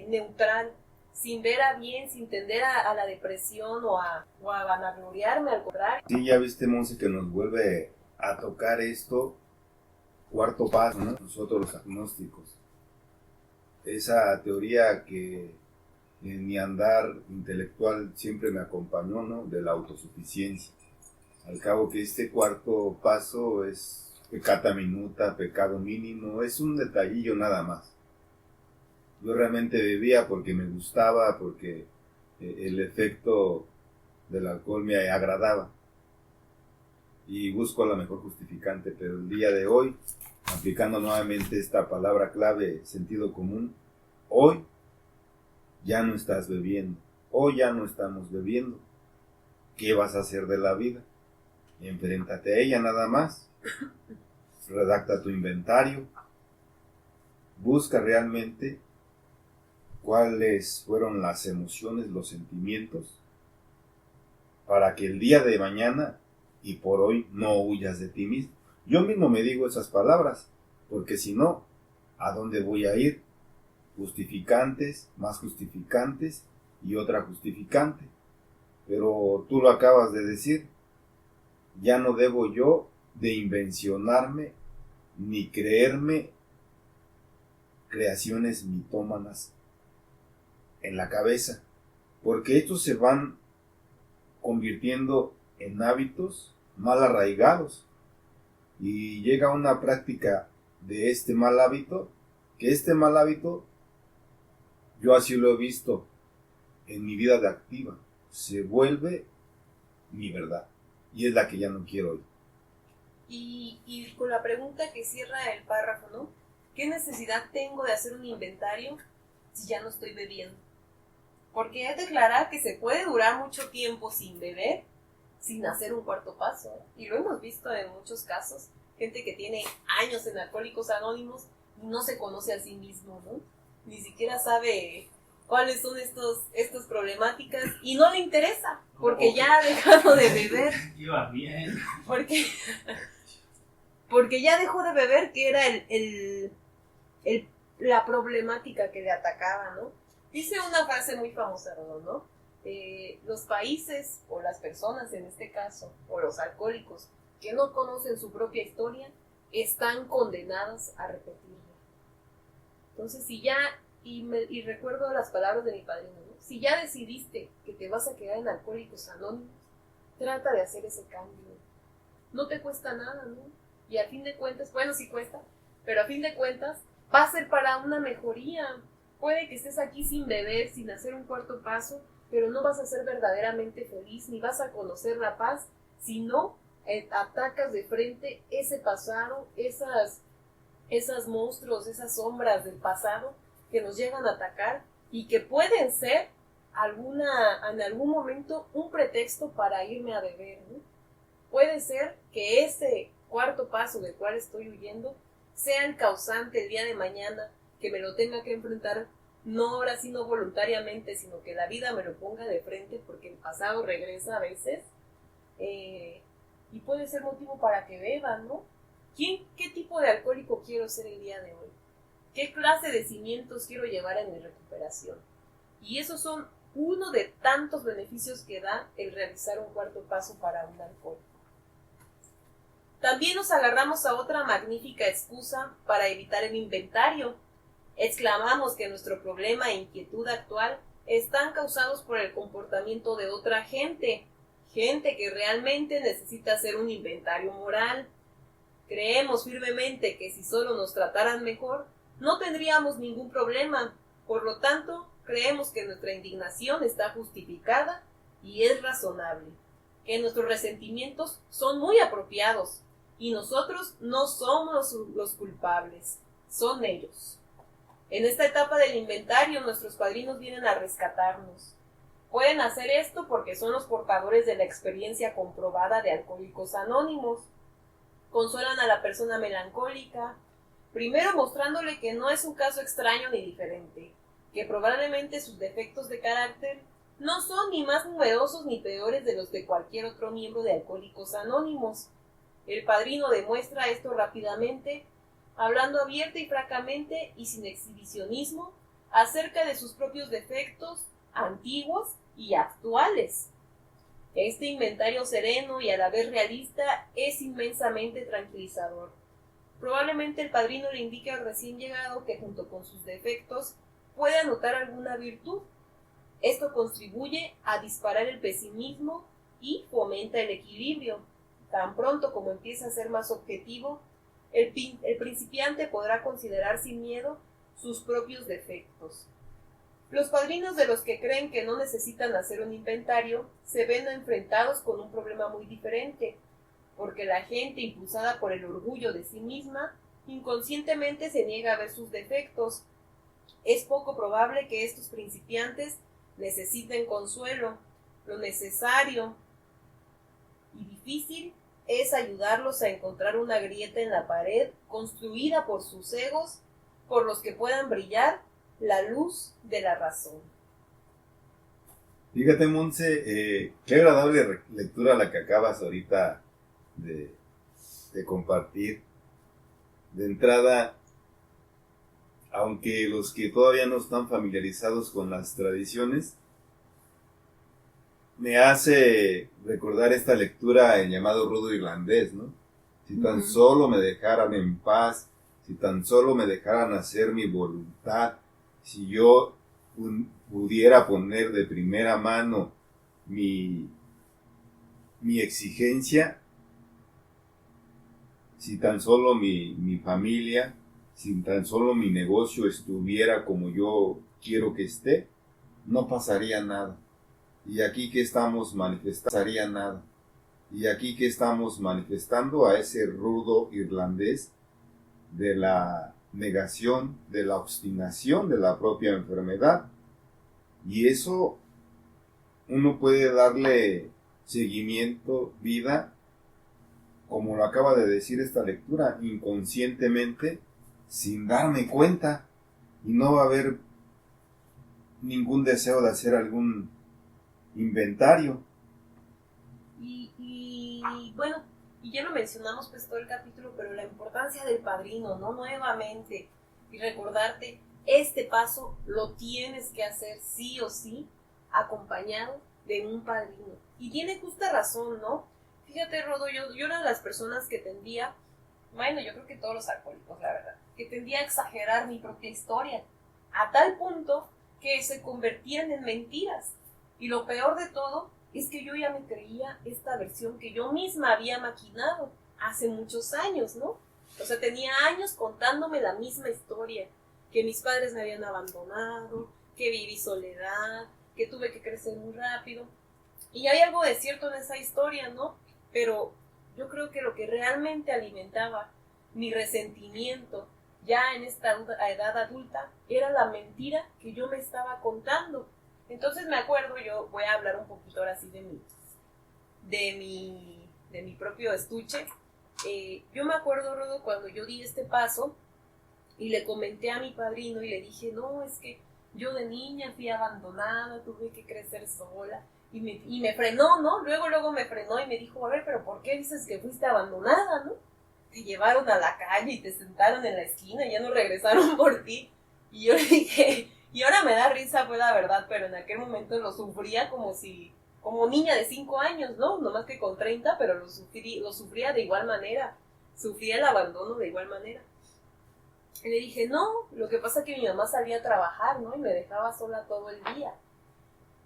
neutral, sin ver a bien, sin tender a la depresión o a vanagloriarme, al contrario. Sí, ya viste, Monse, que nos vuelve a tocar esto, cuarto paso, ¿no? Nosotros los agnósticos. Esa teoría que en mi andar intelectual siempre me acompañó, ¿no? De la autosuficiencia. Al cabo que este cuarto paso es peccata minuta, pecado mínimo, es un detallillo nada más. Yo realmente bebía porque me gustaba, porque el efecto del alcohol me agradaba. Y busco la mejor justificante, pero el día de hoy, aplicando nuevamente esta palabra clave, sentido común, hoy ya no estás bebiendo, hoy ya no estamos bebiendo. ¿Qué vas a hacer de la vida? Enfréntate a ella nada más. Redacta tu inventario. Busca realmente cuáles fueron las emociones, los sentimientos, para que el día de mañana y por hoy no huyas de ti mismo. Yo mismo me digo esas palabras, porque si no, ¿a dónde voy a ir? Justificantes, más justificantes y otra justificante. Pero tú lo acabas de decir, ya no debo yo de invencionarme ni creerme creaciones mitómanas en la cabeza, porque estos se van convirtiendo en hábitos mal arraigados y llega una práctica de este mal hábito, que este mal hábito, yo así lo he visto en mi vida de activa, se vuelve mi verdad y es la que ya no quiero oír. Y con la pregunta que cierra el párrafo, ¿no? ¿Qué necesidad tengo de hacer un inventario si ya no estoy bebiendo? Porque es declarar que se puede durar mucho tiempo sin beber, sin hacer un cuarto paso. Y lo hemos visto en muchos casos. Gente que tiene años en Alcohólicos Anónimos y no se conoce a sí mismo, ¿no? Ni siquiera sabe cuáles son estas problemáticas y no le interesa, porque ya ha dejado de beber. Iba bien. Porque ya dejó de beber, que era la problemática que le atacaba, ¿no? Dice una frase muy famosa, ¿no? Los países, o las personas en este caso, o los alcohólicos, que no conocen su propia historia, están condenadas a repetirla. Entonces, si ya, y recuerdo las palabras de mi padrino, ¿no? Si ya decidiste que te vas a quedar en Alcohólicos Anónimos, trata de hacer ese cambio. No te cuesta nada, ¿no? Y a fin de cuentas, bueno, sí cuesta, pero a fin de cuentas va a ser para una mejoría. Puede que estés aquí sin beber, sin hacer un cuarto paso, pero no vas a ser verdaderamente feliz, ni vas a conocer la paz, si no atacas de frente ese pasado, esas monstruos, esas sombras del pasado que nos llegan a atacar y que pueden ser en algún momento un pretexto para irme a beber, ¿no? Puede ser que ese cuarto paso del cual estoy huyendo sea el causante el día de mañana que me lo tenga que enfrentar, no ahora sí no voluntariamente, sino que la vida me lo ponga de frente porque el pasado regresa a veces, y puede ser motivo para que beban, ¿no? ¿Qué tipo de alcohólico quiero ser el día de hoy? ¿Qué clase de cimientos quiero llevar en mi recuperación? Y esos son uno de tantos beneficios que da el realizar un cuarto paso para un alcohólico. También nos agarramos a otra magnífica excusa para evitar el inventario. Exclamamos que nuestro problema e inquietud actual están causados por el comportamiento de otra gente que realmente necesita hacer un inventario moral. Creemos firmemente que si solo nos trataran mejor, no tendríamos ningún problema. Por lo tanto, creemos que nuestra indignación está justificada y es razonable, que nuestros resentimientos son muy apropiados y nosotros no somos los culpables, son ellos. En esta etapa del inventario, nuestros padrinos vienen a rescatarnos. Pueden hacer esto porque son los portadores de la experiencia comprobada de Alcohólicos Anónimos. Consuelan a la persona melancólica, primero mostrándole que no es un caso extraño ni diferente, que probablemente sus defectos de carácter no son ni más numerosos ni peores de los de cualquier otro miembro de Alcohólicos Anónimos. El padrino demuestra esto rápidamente, hablando abierta y francamente y sin exhibicionismo acerca de sus propios defectos antiguos y actuales. Este inventario sereno y a la vez realista es inmensamente tranquilizador. Probablemente el padrino le indique al recién llegado que junto con sus defectos puede anotar alguna virtud. Esto contribuye a disparar el pesimismo y fomenta el equilibrio. Tan pronto como empieza a ser más objetivo, el principiante podrá considerar sin miedo sus propios defectos. Los padrinos de los que creen que no necesitan hacer un inventario se ven enfrentados con un problema muy diferente, porque la gente impulsada por el orgullo de sí misma inconscientemente se niega a ver sus defectos. Es poco probable que estos principiantes necesiten consuelo. Lo necesario y difícil es ayudarlos a encontrar una grieta en la pared construida por sus egos, por los que puedan brillar la luz de la razón. Fíjate, Monse, qué agradable lectura la que acabas ahorita de compartir. De entrada, aunque los que todavía no están familiarizados con las tradiciones, me hace recordar esta lectura en llamado Rudo Irlandés, ¿no? Si tan solo me dejaran en paz, si tan solo me dejaran hacer mi voluntad, si yo pudiera poner de primera mano mi exigencia, si tan solo mi familia, si tan solo mi negocio estuviera como yo quiero que esté, no pasaría nada. Y aquí que estamos manifestaría nada. Y aquí que estamos manifestando a ese rudo irlandés de la negación, de la obstinación de la propia enfermedad. Y eso uno puede darle seguimiento, vida, como lo acaba de decir esta lectura, inconscientemente, sin darme cuenta. Y no va a haber ningún deseo de hacer algún inventario. Y bueno, y ya lo mencionamos pues todo el capítulo, pero la importancia del padrino, ¿no? Nuevamente, y recordarte, este paso lo tienes que hacer sí o sí, acompañado de un padrino. Y tiene justa razón, ¿no? Fíjate, Rodo, yo era de las personas que tendía, bueno, yo creo que todos los alcohólicos, la verdad, que tendía a exagerar mi propia historia, a tal punto que se convertían en mentiras. Y lo peor de todo es que yo ya me creía esta versión que yo misma había maquinado hace muchos años, ¿no? O sea, tenía años contándome la misma historia, que mis padres me habían abandonado, que viví soledad, que tuve que crecer muy rápido. Y hay algo de cierto en esa historia, ¿no? Pero yo creo que lo que realmente alimentaba mi resentimiento ya en esta edad adulta era la mentira que yo me estaba contando. Entonces me acuerdo, yo voy a hablar un poquito ahora sí de mi propio estuche. Yo me acuerdo, Rodo, cuando yo di este paso y le comenté a mi padrino y le dije, no, es que yo de niña fui abandonada, tuve que crecer sola. Y me frenó, ¿no? Luego me frenó y me dijo, a ver, pero ¿por qué dices que fuiste abandonada, no? Te llevaron a la calle y te sentaron en la esquina y ya no regresaron por ti. Y yo le dije, y ahora me da risa, fue la verdad, pero en aquel momento lo sufría como niña de 5 años, ¿no? No más que con 30, pero lo sufría de igual manera. Sufría el abandono de igual manera. Y le dije, no, lo que pasa es que mi mamá salía a trabajar, ¿no? Y me dejaba sola todo el día.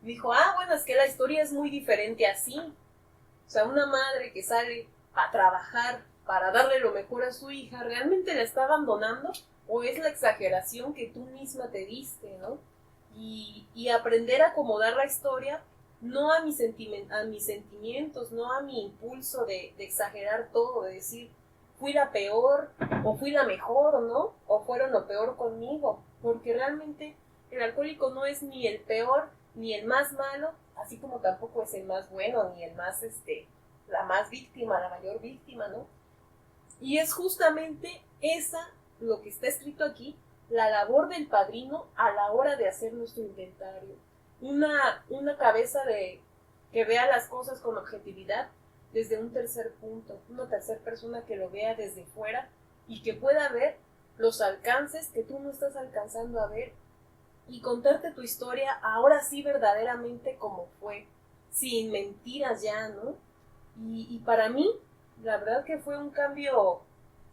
Me dijo, bueno, es que la historia es muy diferente así. O sea, una madre que sale a trabajar para darle lo mejor a su hija, ¿realmente la está abandonando? ¿O es la exageración que tú misma te diste, ¿no? Y aprender a acomodar la historia, no a mis sentimientos, no a mi impulso de exagerar todo, de decir, fui la peor, o fui la mejor, ¿no? O fueron lo peor conmigo. Porque realmente el alcohólico no es ni el peor, ni el más malo, así como tampoco es el más bueno, ni el más, la más víctima, la mayor víctima, ¿no? Y es justamente esa, lo que está escrito aquí, la labor del padrino a la hora de hacer nuestro inventario. Una cabeza que vea las cosas con objetividad desde un tercer punto, una tercera persona que lo vea desde fuera y que pueda ver los alcances que tú no estás alcanzando a ver, y contarte tu historia ahora sí verdaderamente como fue, sin mentiras ya, ¿no? Y para mí, la verdad que fue un cambio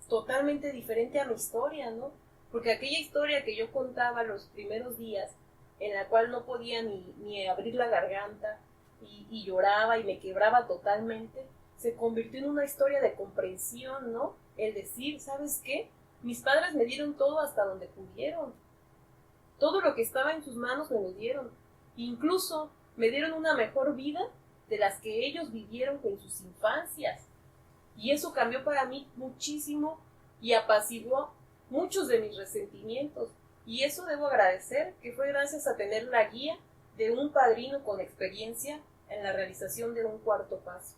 totalmente diferente a mi historia, ¿no? Porque aquella historia que yo contaba los primeros días, en la cual no podía ni abrir la garganta, y lloraba y me quebraba totalmente, se convirtió en una historia de comprensión, ¿no? El decir, ¿sabes qué? Mis padres me dieron todo hasta donde pudieron. Todo lo que estaba en sus manos me lo dieron. Incluso me dieron una mejor vida de las que ellos vivieron en sus infancias. Y eso cambió para mí muchísimo y apaciguó muchos de mis resentimientos. Y eso debo agradecer, que fue gracias a tener la guía de un padrino con experiencia en la realización de un cuarto paso.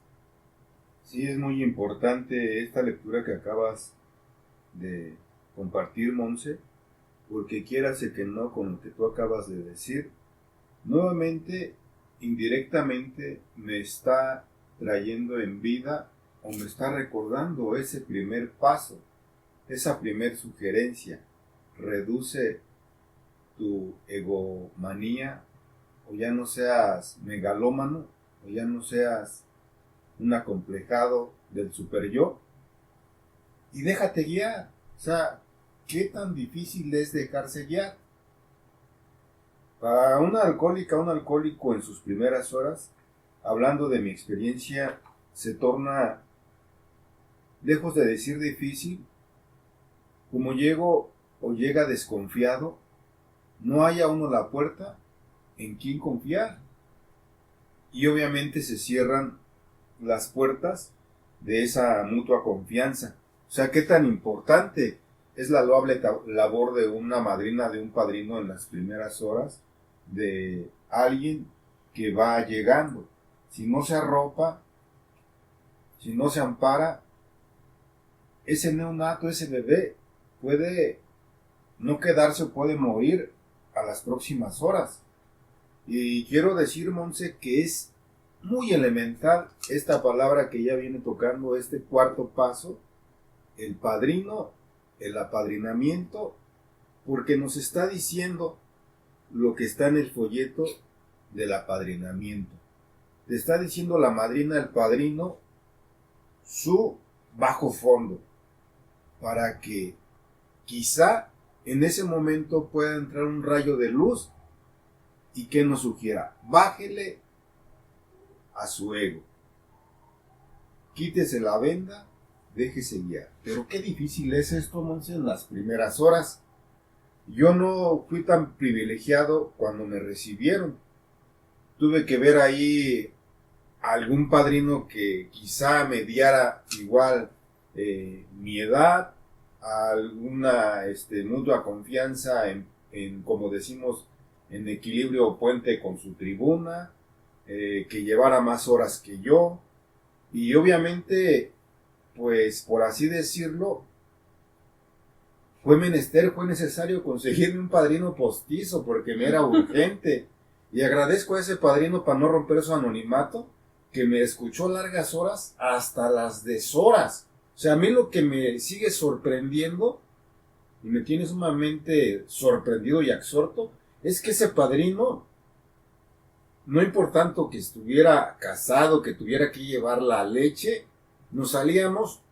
Sí, es muy importante esta lectura que acabas de compartir, Monse, porque quieras que no, con lo que tú acabas de decir, nuevamente, indirectamente, me está trayendo en vida o me está recordando ese primer paso, esa primer sugerencia. Reduce tu egomanía, o ya no seas megalómano, o ya no seas un acomplejado del super yo, y déjate guiar. O sea, ¿qué tan difícil es dejarse guiar? Para una alcohólica, un alcohólico en sus primeras horas, hablando de mi experiencia, se torna, lejos de decir difícil, como llego o llega desconfiado, no hay a uno la puerta en quién confiar. Y obviamente se cierran las puertas de esa mutua confianza. O sea, qué tan importante es la loable labor de una madrina, de un padrino en las primeras horas, de alguien que va llegando. Si no se arropa, si no se ampara, ese neonato, ese bebé, puede no quedarse o puede morir a las próximas horas. Y quiero decir, Monse, que es muy elemental esta palabra que ya viene tocando, este cuarto paso, el padrino, el apadrinamiento, porque nos está diciendo lo que está en el folleto del apadrinamiento. Te está diciendo la madrina, el padrino, su bajo fondo, para que quizá en ese momento pueda entrar un rayo de luz y que nos sugiera, bájele a su ego, quítese la venda, déjese guiar. Pero qué difícil es esto, Monse, en las primeras horas. Yo no fui tan privilegiado cuando me recibieron. Tuve que ver ahí algún padrino que quizá mediara igual mi edad, alguna mutua confianza en, como decimos, en equilibrio o puente con su tribuna, que llevara más horas que yo. Y obviamente, pues por así decirlo, fue necesario conseguirme un padrino postizo porque me era urgente. Y agradezco a ese padrino, para no romper su anonimato, que me escuchó largas horas hasta las deshoras. O sea, a mí lo que me sigue sorprendiendo y me tiene sumamente sorprendido y absorto es que ese padrino, no importando que estuviera casado, que tuviera que llevar la leche, nos salíamos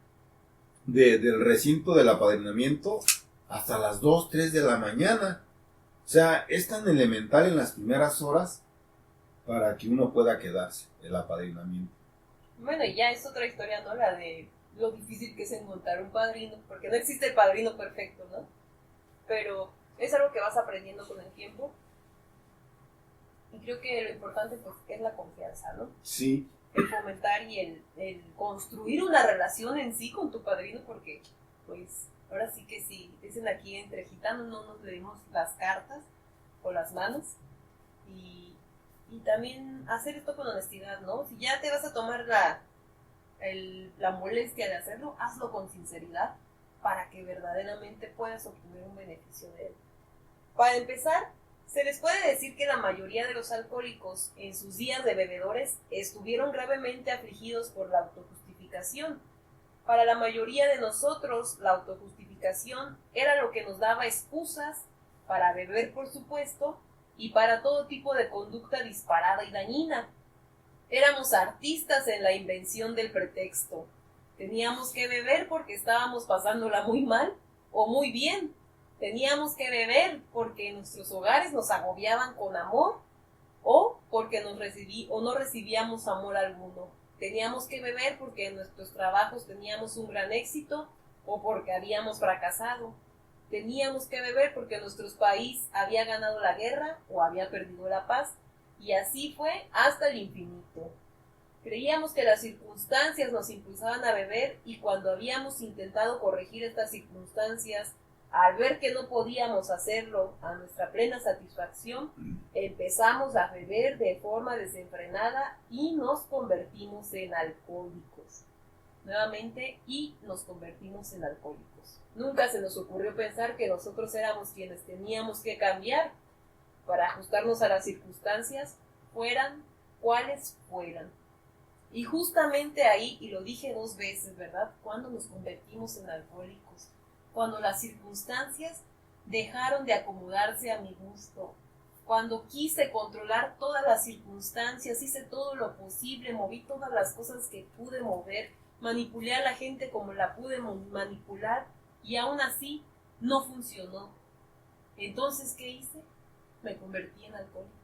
del recinto del apadrinamiento hasta las 2, 3 de la mañana. O sea, es tan elemental en las primeras horas para que uno pueda quedarse, el apadrinamiento. Bueno, y ya es otra historia, ¿no? La de lo difícil que es encontrar un padrino, porque no existe el padrino perfecto, ¿no? Pero es algo que vas aprendiendo con el tiempo. Y creo que lo importante, pues, es la confianza, ¿no? Sí. El fomentar y el construir una relación en sí con tu padrino, porque, pues, ahora sí que si dicen aquí entre gitanos no nos leemos las cartas o las manos. Y también hacer esto con honestidad, ¿no? Si ya te vas a tomar la molestia de hacerlo, hazlo con sinceridad para que verdaderamente puedas obtener un beneficio de él. Para empezar, se les puede decir que la mayoría de los alcohólicos en sus días de bebedores estuvieron gravemente afligidos por la autojustificación. Para la mayoría de nosotros, la autojustificación era lo que nos daba excusas para beber, por supuesto, y para todo tipo de conducta disparada y dañina. Éramos artistas en la invención del pretexto. Teníamos que beber porque estábamos pasándola muy mal o muy bien. Teníamos que beber porque nuestros hogares nos agobiaban con amor o porque no recibíamos amor alguno. Teníamos que beber porque en nuestros trabajos teníamos un gran éxito o porque habíamos fracasado. Teníamos que beber porque nuestro país había ganado la guerra o había perdido la paz, y así fue hasta el infinito. Creíamos que las circunstancias nos impulsaban a beber, y cuando habíamos intentado corregir estas circunstancias, al ver que no podíamos hacerlo a nuestra plena satisfacción, empezamos a beber de forma desenfrenada y nos convertimos en alcohólicos. Nuevamente, y nos convertimos en alcohólicos. Nunca se nos ocurrió pensar que nosotros éramos quienes teníamos que cambiar para ajustarnos a las circunstancias, fueran cuales fueran. Y justamente ahí, y lo dije 2 veces, ¿verdad? Cuando nos convertimos en alcohólicos, cuando las circunstancias dejaron de acomodarse a mi gusto, cuando quise controlar todas las circunstancias, hice todo lo posible, moví todas las cosas que pude mover, manipulé a la gente como la pude manipular, y aún así no funcionó. Entonces, ¿qué hice? Me convertí en alcohólico.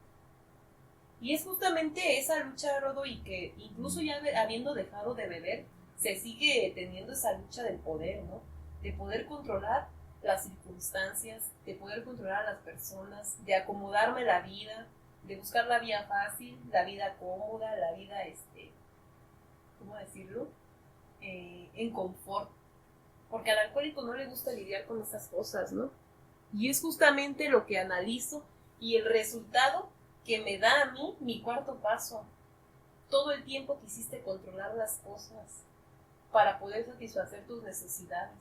Y es justamente esa lucha, Rodo, y que incluso ya habiendo dejado de beber, se sigue teniendo esa lucha del poder, ¿no? De poder controlar las circunstancias, de poder controlar a las personas, de acomodarme la vida, de buscar la vía fácil, la vida cómoda, la vida, ¿cómo decirlo? En confort. Porque al alcohólico no le gusta lidiar con esas cosas, ¿no? Y es justamente lo que analizo y el resultado que me da a mí mi cuarto paso. Todo el tiempo quisiste controlar las cosas para poder satisfacer tus necesidades.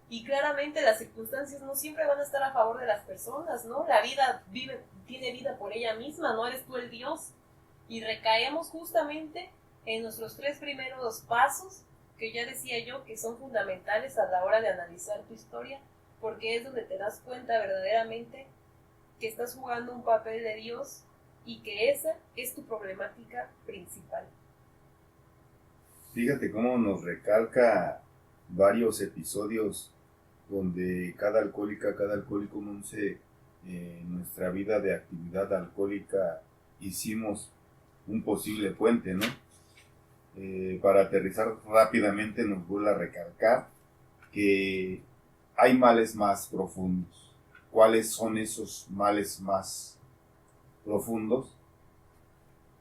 Y claramente las circunstancias no siempre van a estar a favor de las personas, ¿no? La vida tiene vida por ella misma, no eres tú el Dios. Y recaemos justamente en nuestros 3 primeros pasos, que ya decía yo que son fundamentales a la hora de analizar tu historia, porque es donde te das cuenta verdaderamente que estás jugando un papel de Dios y que esa es tu problemática principal. Fíjate cómo nos recalca varios episodios donde cada alcohólico, Monse, en nuestra vida de actividad alcohólica hicimos un posible puente, ¿no? Para aterrizar rápidamente nos vuelve a recalcar que hay males más profundos. ¿Cuáles son esos males más profundos?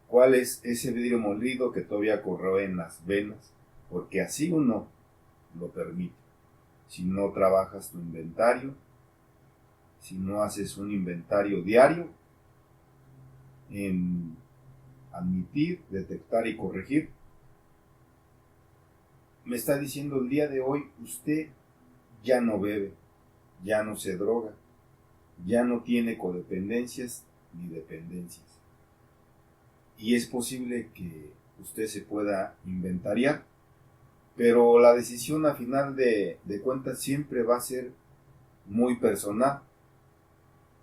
¿Cuál es ese vidrio molido que todavía corroe en las venas? Porque así uno lo permite. Si no trabajas tu inventario, si no haces un inventario diario en admitir, detectar y corregir, me está diciendo el día de hoy, usted ya no bebe, ya no se droga, ya no tiene codependencias ni dependencias. Y es posible que usted se pueda inventariar, pero la decisión a final de cuentas siempre va a ser muy personal.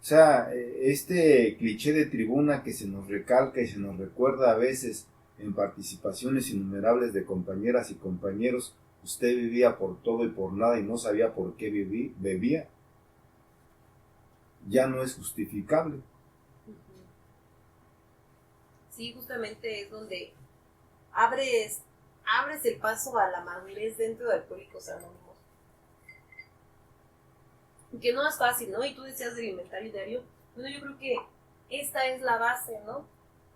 O sea, este cliché de tribuna que se nos recalca y se nos recuerda a veces en participaciones innumerables de compañeras y compañeros, usted vivía por todo y por nada y no sabía por qué bebía, ya no es justificable. Sí, justamente es donde abres el paso a la madurez dentro de Alcohólicos Anónimos. Que no es fácil, ¿no? Y tú decías del inventario diario. Bueno, yo creo que esta es la base, ¿no?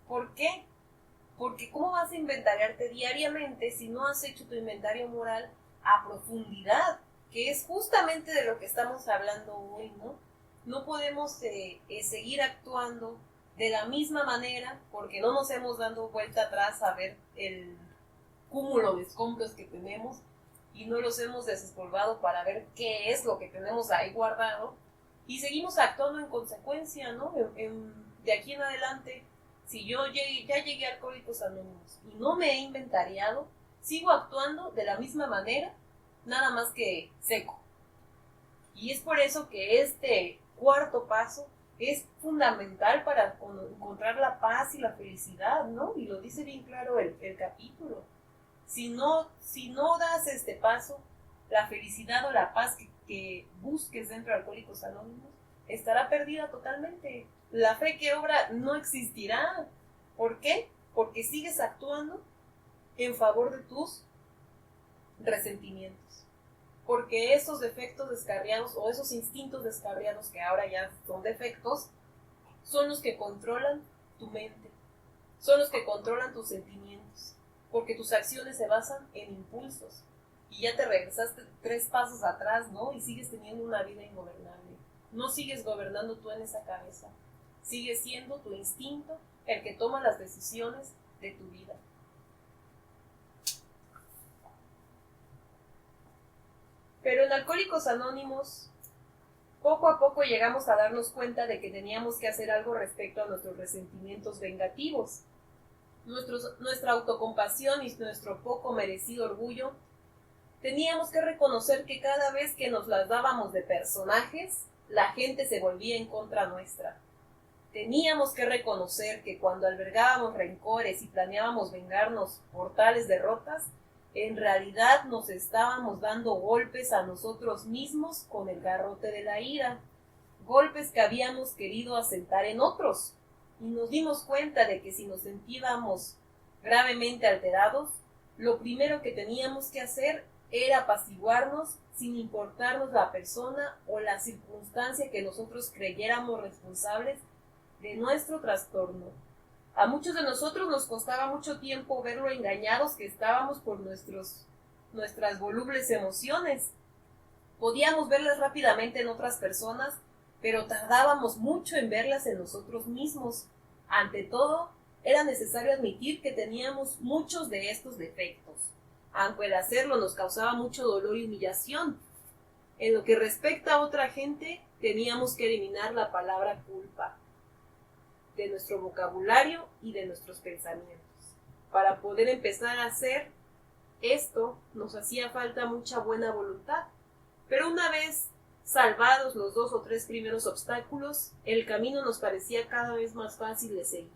¿Por qué? Porque ¿cómo vas a inventariarte diariamente si no has hecho tu inventario moral a profundidad? Que es justamente de lo que estamos hablando hoy, ¿no? No podemos seguir actuando de la misma manera porque no nos hemos dado vuelta atrás a ver el cúmulo de escombros que tenemos y no los hemos desespolvado para ver qué es lo que tenemos ahí guardado y seguimos actuando en consecuencia, ¿no? De aquí en adelante, si yo ya llegué a Alcohólicos Anónimos y no me he inventariado, sigo actuando de la misma manera, nada más que seco. Y es por eso que este cuarto paso es fundamental para encontrar la paz y la felicidad, ¿no? Y lo dice bien claro el capítulo. Si no das este paso, la felicidad o la paz que busques dentro de Alcohólicos Anónimos estará perdida totalmente. La fe que obra no existirá. ¿Por qué? Porque sigues actuando en favor de tus resentimientos. porque esos defectos descarriados o esos instintos descarriados que ahora ya son defectos, son los que controlan tu mente, son los que controlan tus sentimientos, porque tus acciones se basan en impulsos y ya te regresaste 3 pasos atrás, ¿no? Y sigues teniendo una vida ingobernable. No sigues gobernando tú en esa cabeza, sigue siendo tu instinto el que toma las decisiones de tu vida. Pero en Alcohólicos Anónimos, poco a poco llegamos a darnos cuenta de que teníamos que hacer algo respecto a nuestros resentimientos vengativos. Nuestra autocompasión y nuestro poco merecido orgullo, teníamos que reconocer que cada vez que nos las dábamos de personajes, la gente se volvía en contra nuestra. Teníamos que reconocer que cuando albergábamos rencores y planeábamos vengarnos por tales derrotas, en realidad nos estábamos dando golpes a nosotros mismos con el garrote de la ira, golpes que habíamos querido asentar en otros, y nos dimos cuenta de que si nos sentíamos gravemente alterados, lo primero que teníamos que hacer era apaciguarnos sin importarnos la persona o la circunstancia que nosotros creyéramos responsables de nuestro trastorno. A muchos de nosotros nos costaba mucho tiempo ver lo engañados que estábamos por nuestras volubles emociones. Podíamos verlas rápidamente en otras personas, pero tardábamos mucho en verlas en nosotros mismos. Ante todo, era necesario admitir que teníamos muchos de estos defectos, aunque el hacerlo nos causaba mucho dolor y humillación. En lo que respecta a otra gente, teníamos que eliminar la palabra culpa de nuestro vocabulario y de nuestros pensamientos. Para poder empezar a hacer esto, nos hacía falta mucha buena voluntad. Pero una vez salvados los 2 o 3 primeros obstáculos, el camino nos parecía cada vez más fácil de seguir,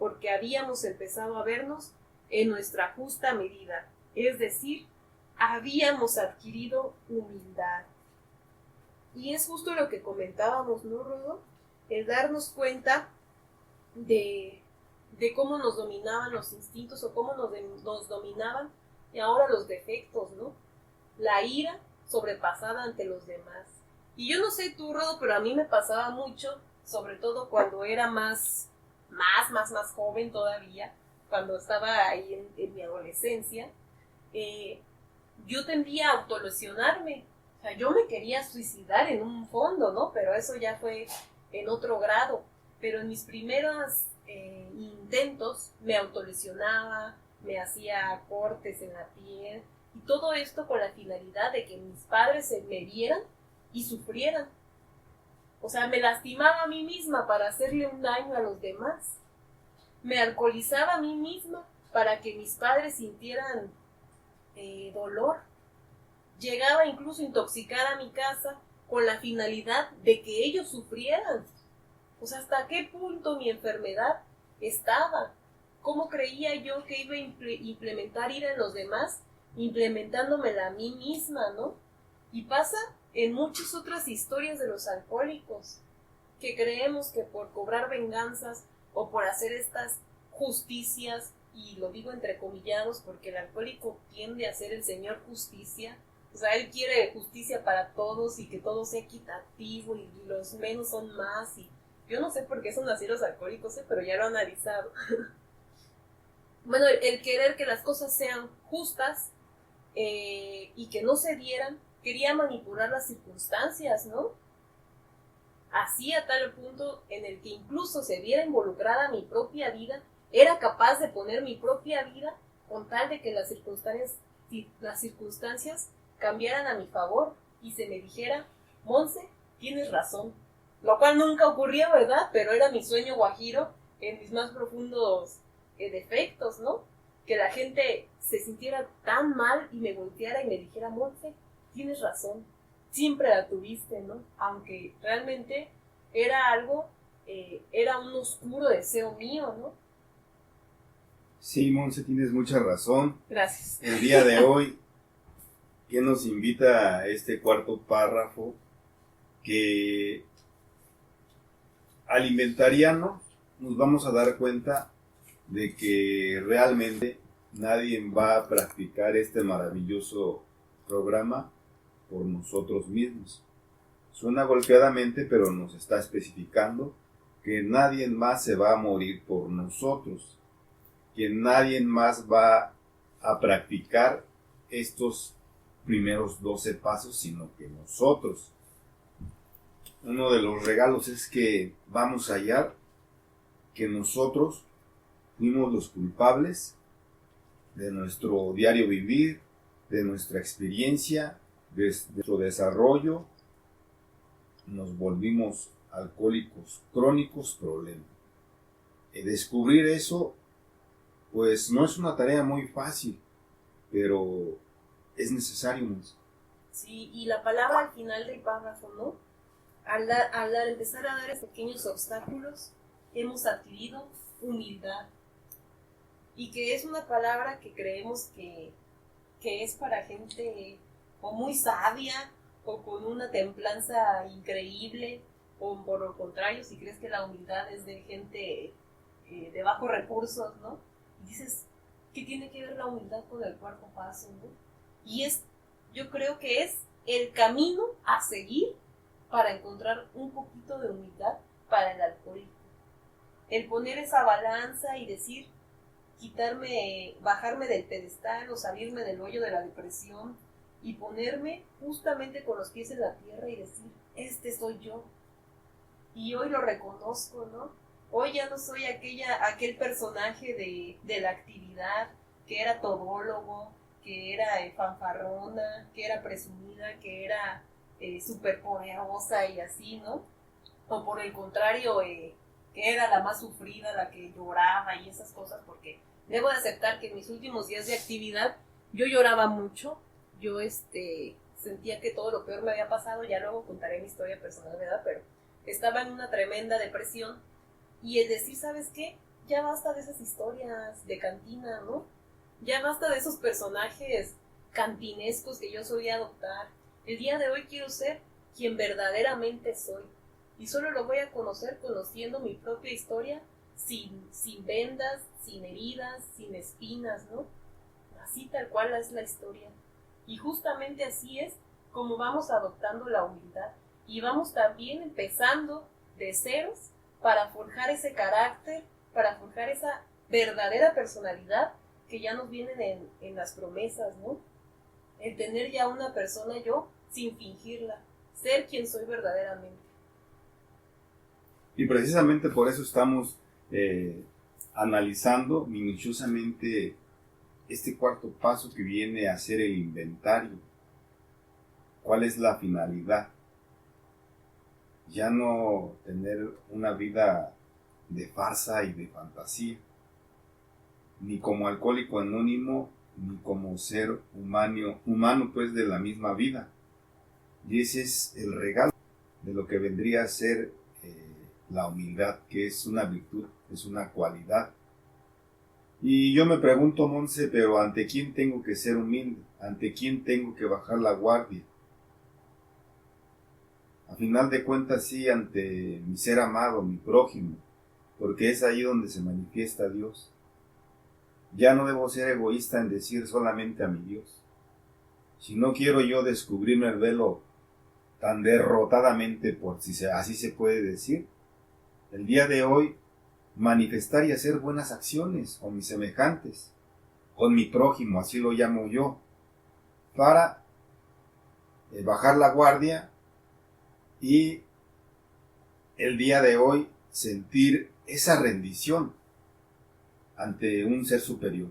porque habíamos empezado a vernos en nuestra justa medida, es decir, habíamos adquirido humildad. Y es justo lo que comentábamos, ¿no, Rodo? El darnos cuenta de cómo nos dominaban los instintos o cómo nos dominaban y ahora los defectos, ¿no? La ira sobrepasada ante los demás. Y yo no sé tú, Rodo, pero a mí me pasaba mucho, sobre todo cuando era más joven todavía, cuando estaba ahí en mi adolescencia, yo tendía a autolesionarme. O sea, yo me quería suicidar en un fondo, ¿no? Pero eso ya fue en otro grado. Pero en mis primeros intentos me autolesionaba, me hacía cortes en la piel, y todo esto con la finalidad de que mis padres me vieran y sufrieran. O sea, me lastimaba a mí misma para hacerle un daño a los demás. Me alcoholizaba a mí misma para que mis padres sintieran dolor. Llegaba incluso a intoxicar a mi casa con la finalidad de que ellos sufrieran. O sea, ¿hasta qué punto mi enfermedad estaba? ¿Cómo creía yo que iba a implementar ira en los demás? Implementándomela a mí misma, ¿no? Y pasa en muchas otras historias de los alcohólicos, que creemos que por cobrar venganzas o por hacer estas justicias, y lo digo entrecomillados porque el alcohólico tiende a ser el señor justicia. O sea, él quiere justicia para todos y que todo sea equitativo y los menos son más, y yo no sé por qué son así los alcohólicos, pero ya lo he analizado. Bueno, el querer que las cosas sean justas y que no se dieran, quería manipular las circunstancias, ¿no? Así a tal punto en el que incluso se viera involucrada mi propia vida, era capaz de poner mi propia vida con tal de que las circunstancias cambiaran a mi favor y se me dijera, Monse, tienes razón. Lo cual nunca ocurrió, ¿verdad? Pero era mi sueño guajiro en mis más profundos defectos, ¿no? Que la gente se sintiera tan mal y me volteara y me dijera, Monse, tienes razón, siempre la tuviste, ¿no? Aunque realmente era algo, era un oscuro deseo mío, ¿no? Sí, Monse, tienes mucha razón. Gracias. El día de hoy, que nos invita a este cuarto párrafo, que al inventariano nos vamos a dar cuenta de que realmente nadie va a practicar este maravilloso programa por nosotros mismos. Suena golpeadamente, pero nos está especificando que nadie más se va a morir por nosotros, que nadie más va a practicar estos primeros 12 pasos, sino que nosotros. Uno de los regalos es que vamos a hallar que nosotros fuimos los culpables de nuestro diario vivir, de nuestra experiencia, de nuestro desarrollo. Nos volvimos alcohólicos crónicos problema. Descubrir eso, pues no es una tarea muy fácil, pero es necesario. Sí, y la palabra al final del párrafo, ¿no? Al empezar a dar esos pequeños obstáculos, hemos adquirido humildad. Y que es una palabra que creemos que es para gente o muy sabia o con una templanza increíble, o por lo contrario, si crees que la humildad es de gente de bajos recursos, ¿no? Y dices, ¿qué tiene que ver la humildad con el cuarto paso, ¿no? Y yo creo que es el camino a seguir para encontrar un poquito de humildad para el alcohólico. El poner esa balanza y decir, bajarme del pedestal o salirme del hoyo de la depresión y ponerme justamente con los pies en la tierra y decir, este soy yo. Y hoy lo reconozco, ¿no? Hoy ya no soy aquel personaje de la actividad que era todólogo, que era fanfarrona, que era presumida, que era súper poderosa y así, ¿no? O por el contrario, que era la más sufrida, la que lloraba y esas cosas, porque debo de aceptar que en mis últimos días de actividad yo lloraba mucho, yo sentía que todo lo peor me había pasado, ya luego contaré mi historia personal, ¿verdad? Pero estaba en una tremenda depresión y el decir, ¿sabes qué? Ya basta de esas historias de cantina, ¿no? Ya basta de esos personajes cantinescos que yo solía adoptar. El día de hoy quiero ser quien verdaderamente soy. Y solo lo voy a conocer conociendo mi propia historia, sin vendas, sin heridas, sin espinas, ¿no? Así tal cual es la historia. Y justamente así es como vamos adoptando la humildad. Y vamos también empezando de ceros para forjar ese carácter, para forjar esa verdadera personalidad que ya nos vienen en las promesas, ¿no? El tener ya una persona yo sin fingirla, ser quien soy verdaderamente. Y precisamente por eso estamos analizando minuciosamente este cuarto paso que viene a ser el inventario. ¿Cuál es la finalidad? Ya no tener una vida de farsa y de fantasía, ni como alcohólico anónimo, ni como ser humano pues de la misma vida. Y ese es el regalo de lo que vendría a ser la humildad, que es una virtud, es una cualidad. Y yo me pregunto, Monse, pero ¿ante quién tengo que ser humilde? ¿Ante quién tengo que bajar la guardia? A final de cuentas sí, ante mi ser amado, mi prójimo, porque es ahí donde se manifiesta Dios. Ya no debo ser egoísta en decir solamente a mi Dios. Si no quiero yo descubrirme el velo tan derrotadamente, por si así se puede decir, el día de hoy manifestar y hacer buenas acciones con mis semejantes, con mi prójimo, así lo llamo yo, para bajar la guardia y el día de hoy sentir esa rendición ante un ser superior.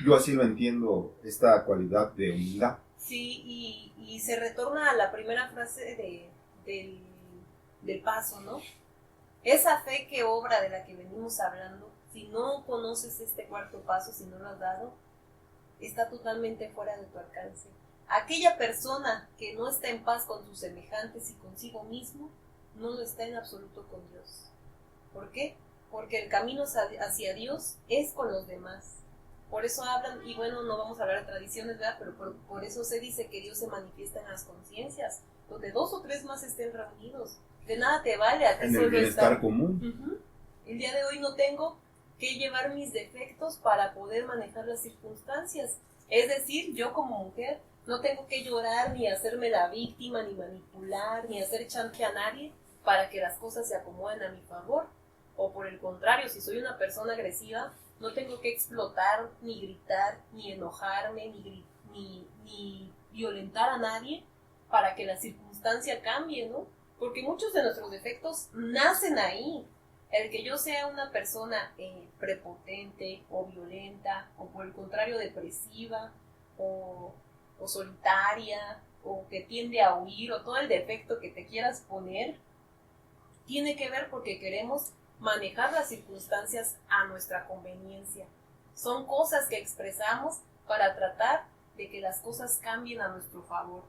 Yo así lo entiendo, esta cualidad de humildad. Sí, y se retorna a la primera frase del paso, ¿no? Esa fe que obra de la que venimos hablando, si no conoces este cuarto paso, si no lo has dado, está totalmente fuera de tu alcance. Aquella persona que no está en paz con sus semejantes y consigo mismo, no lo está en absoluto con Dios. ¿Por qué? Porque el camino hacia Dios es con los demás. Por eso hablan, y bueno, no vamos a hablar de tradiciones, ¿verdad? Pero por eso se dice que Dios se manifiesta en las conciencias, donde 2 o 3 más estén reunidos. De nada te vale a ti en el bienestar común. El día de hoy no tengo que llevar mis defectos para poder manejar las circunstancias. Es decir, yo como mujer no tengo que llorar, ni hacerme la víctima, ni manipular, ni hacer chantaje a nadie para que las cosas se acomoden a mi favor. O por el contrario, si soy una persona agresiva, no tengo que explotar, ni gritar, ni enojarme, ni violentar a nadie para que la circunstancia cambie, ¿no? Porque muchos de nuestros defectos nacen ahí. El que yo sea una persona prepotente o violenta, o por el contrario depresiva, o solitaria, o que tiende a huir, o todo el defecto que te quieras poner, tiene que ver porque queremos manejar las circunstancias a nuestra conveniencia. Son cosas que expresamos para tratar de que las cosas cambien a nuestro favor.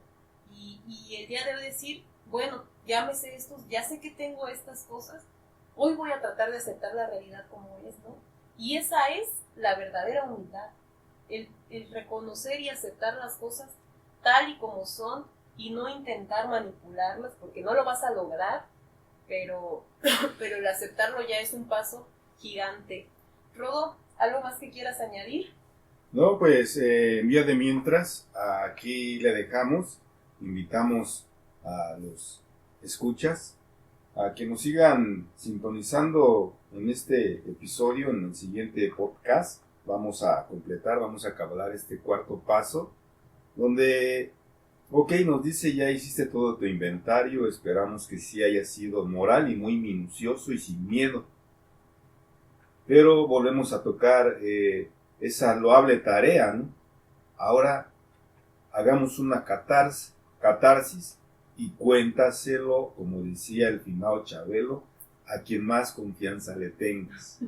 Y el día debe decir, bueno, ya me sé esto, ya sé que tengo estas cosas, hoy voy a tratar de aceptar la realidad como es, ¿no? Y esa es la verdadera humildad, el reconocer y aceptar las cosas tal y como son y no intentar manipularlas, porque no lo vas a lograr, pero el aceptarlo ya es un paso gigante. Rodo, ¿algo más que quieras añadir? No, pues en vía de mientras, aquí le dejamos, invitamos a los escuchas a que nos sigan sintonizando en este episodio, en el siguiente podcast. Vamos a completar, vamos a acabar este cuarto paso, donde, ok, nos dice, ya hiciste todo tu inventario, esperamos que sí haya sido moral y muy minucioso y sin miedo. Pero volvemos a tocar esa loable tarea, ¿no? Ahora hagamos una catarsis y cuéntaselo, como decía el finado Chabelo, a quien más confianza le tengas.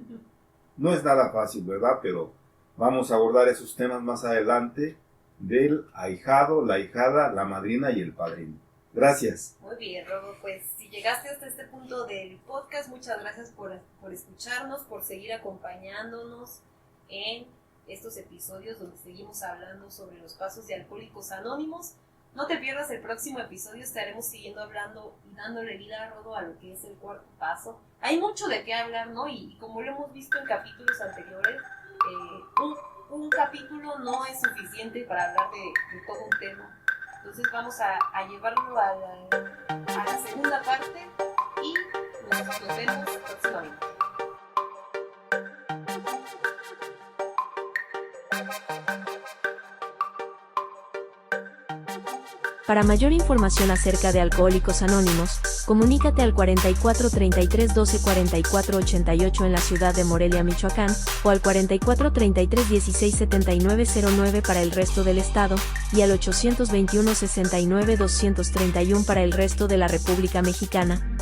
No es nada fácil, ¿verdad? Pero vamos a abordar esos temas más adelante del ahijado, la ahijada, la madrina y el padrino. Gracias. Muy bien, Rodo, pues si llegaste hasta este punto del podcast, muchas gracias por escucharnos, por seguir acompañándonos en estos episodios donde seguimos hablando sobre los pasos de Alcohólicos Anónimos. No te pierdas el próximo episodio, estaremos siguiendo hablando y dándole vida a Rodo a lo que es el cuarto paso. Hay mucho de qué hablar, ¿no? Y como lo hemos visto en capítulos anteriores, un capítulo no es suficiente para hablar de todo un tema. Entonces vamos a llevarlo a la segunda parte y nos vemos próximamente. Para mayor información acerca de Alcohólicos Anónimos, comunícate al 44 33 12 44 88 en la ciudad de Morelia, Michoacán, o al 44 33 16 79 09 para el resto del estado, y al 821 69 231 para el resto de la República Mexicana.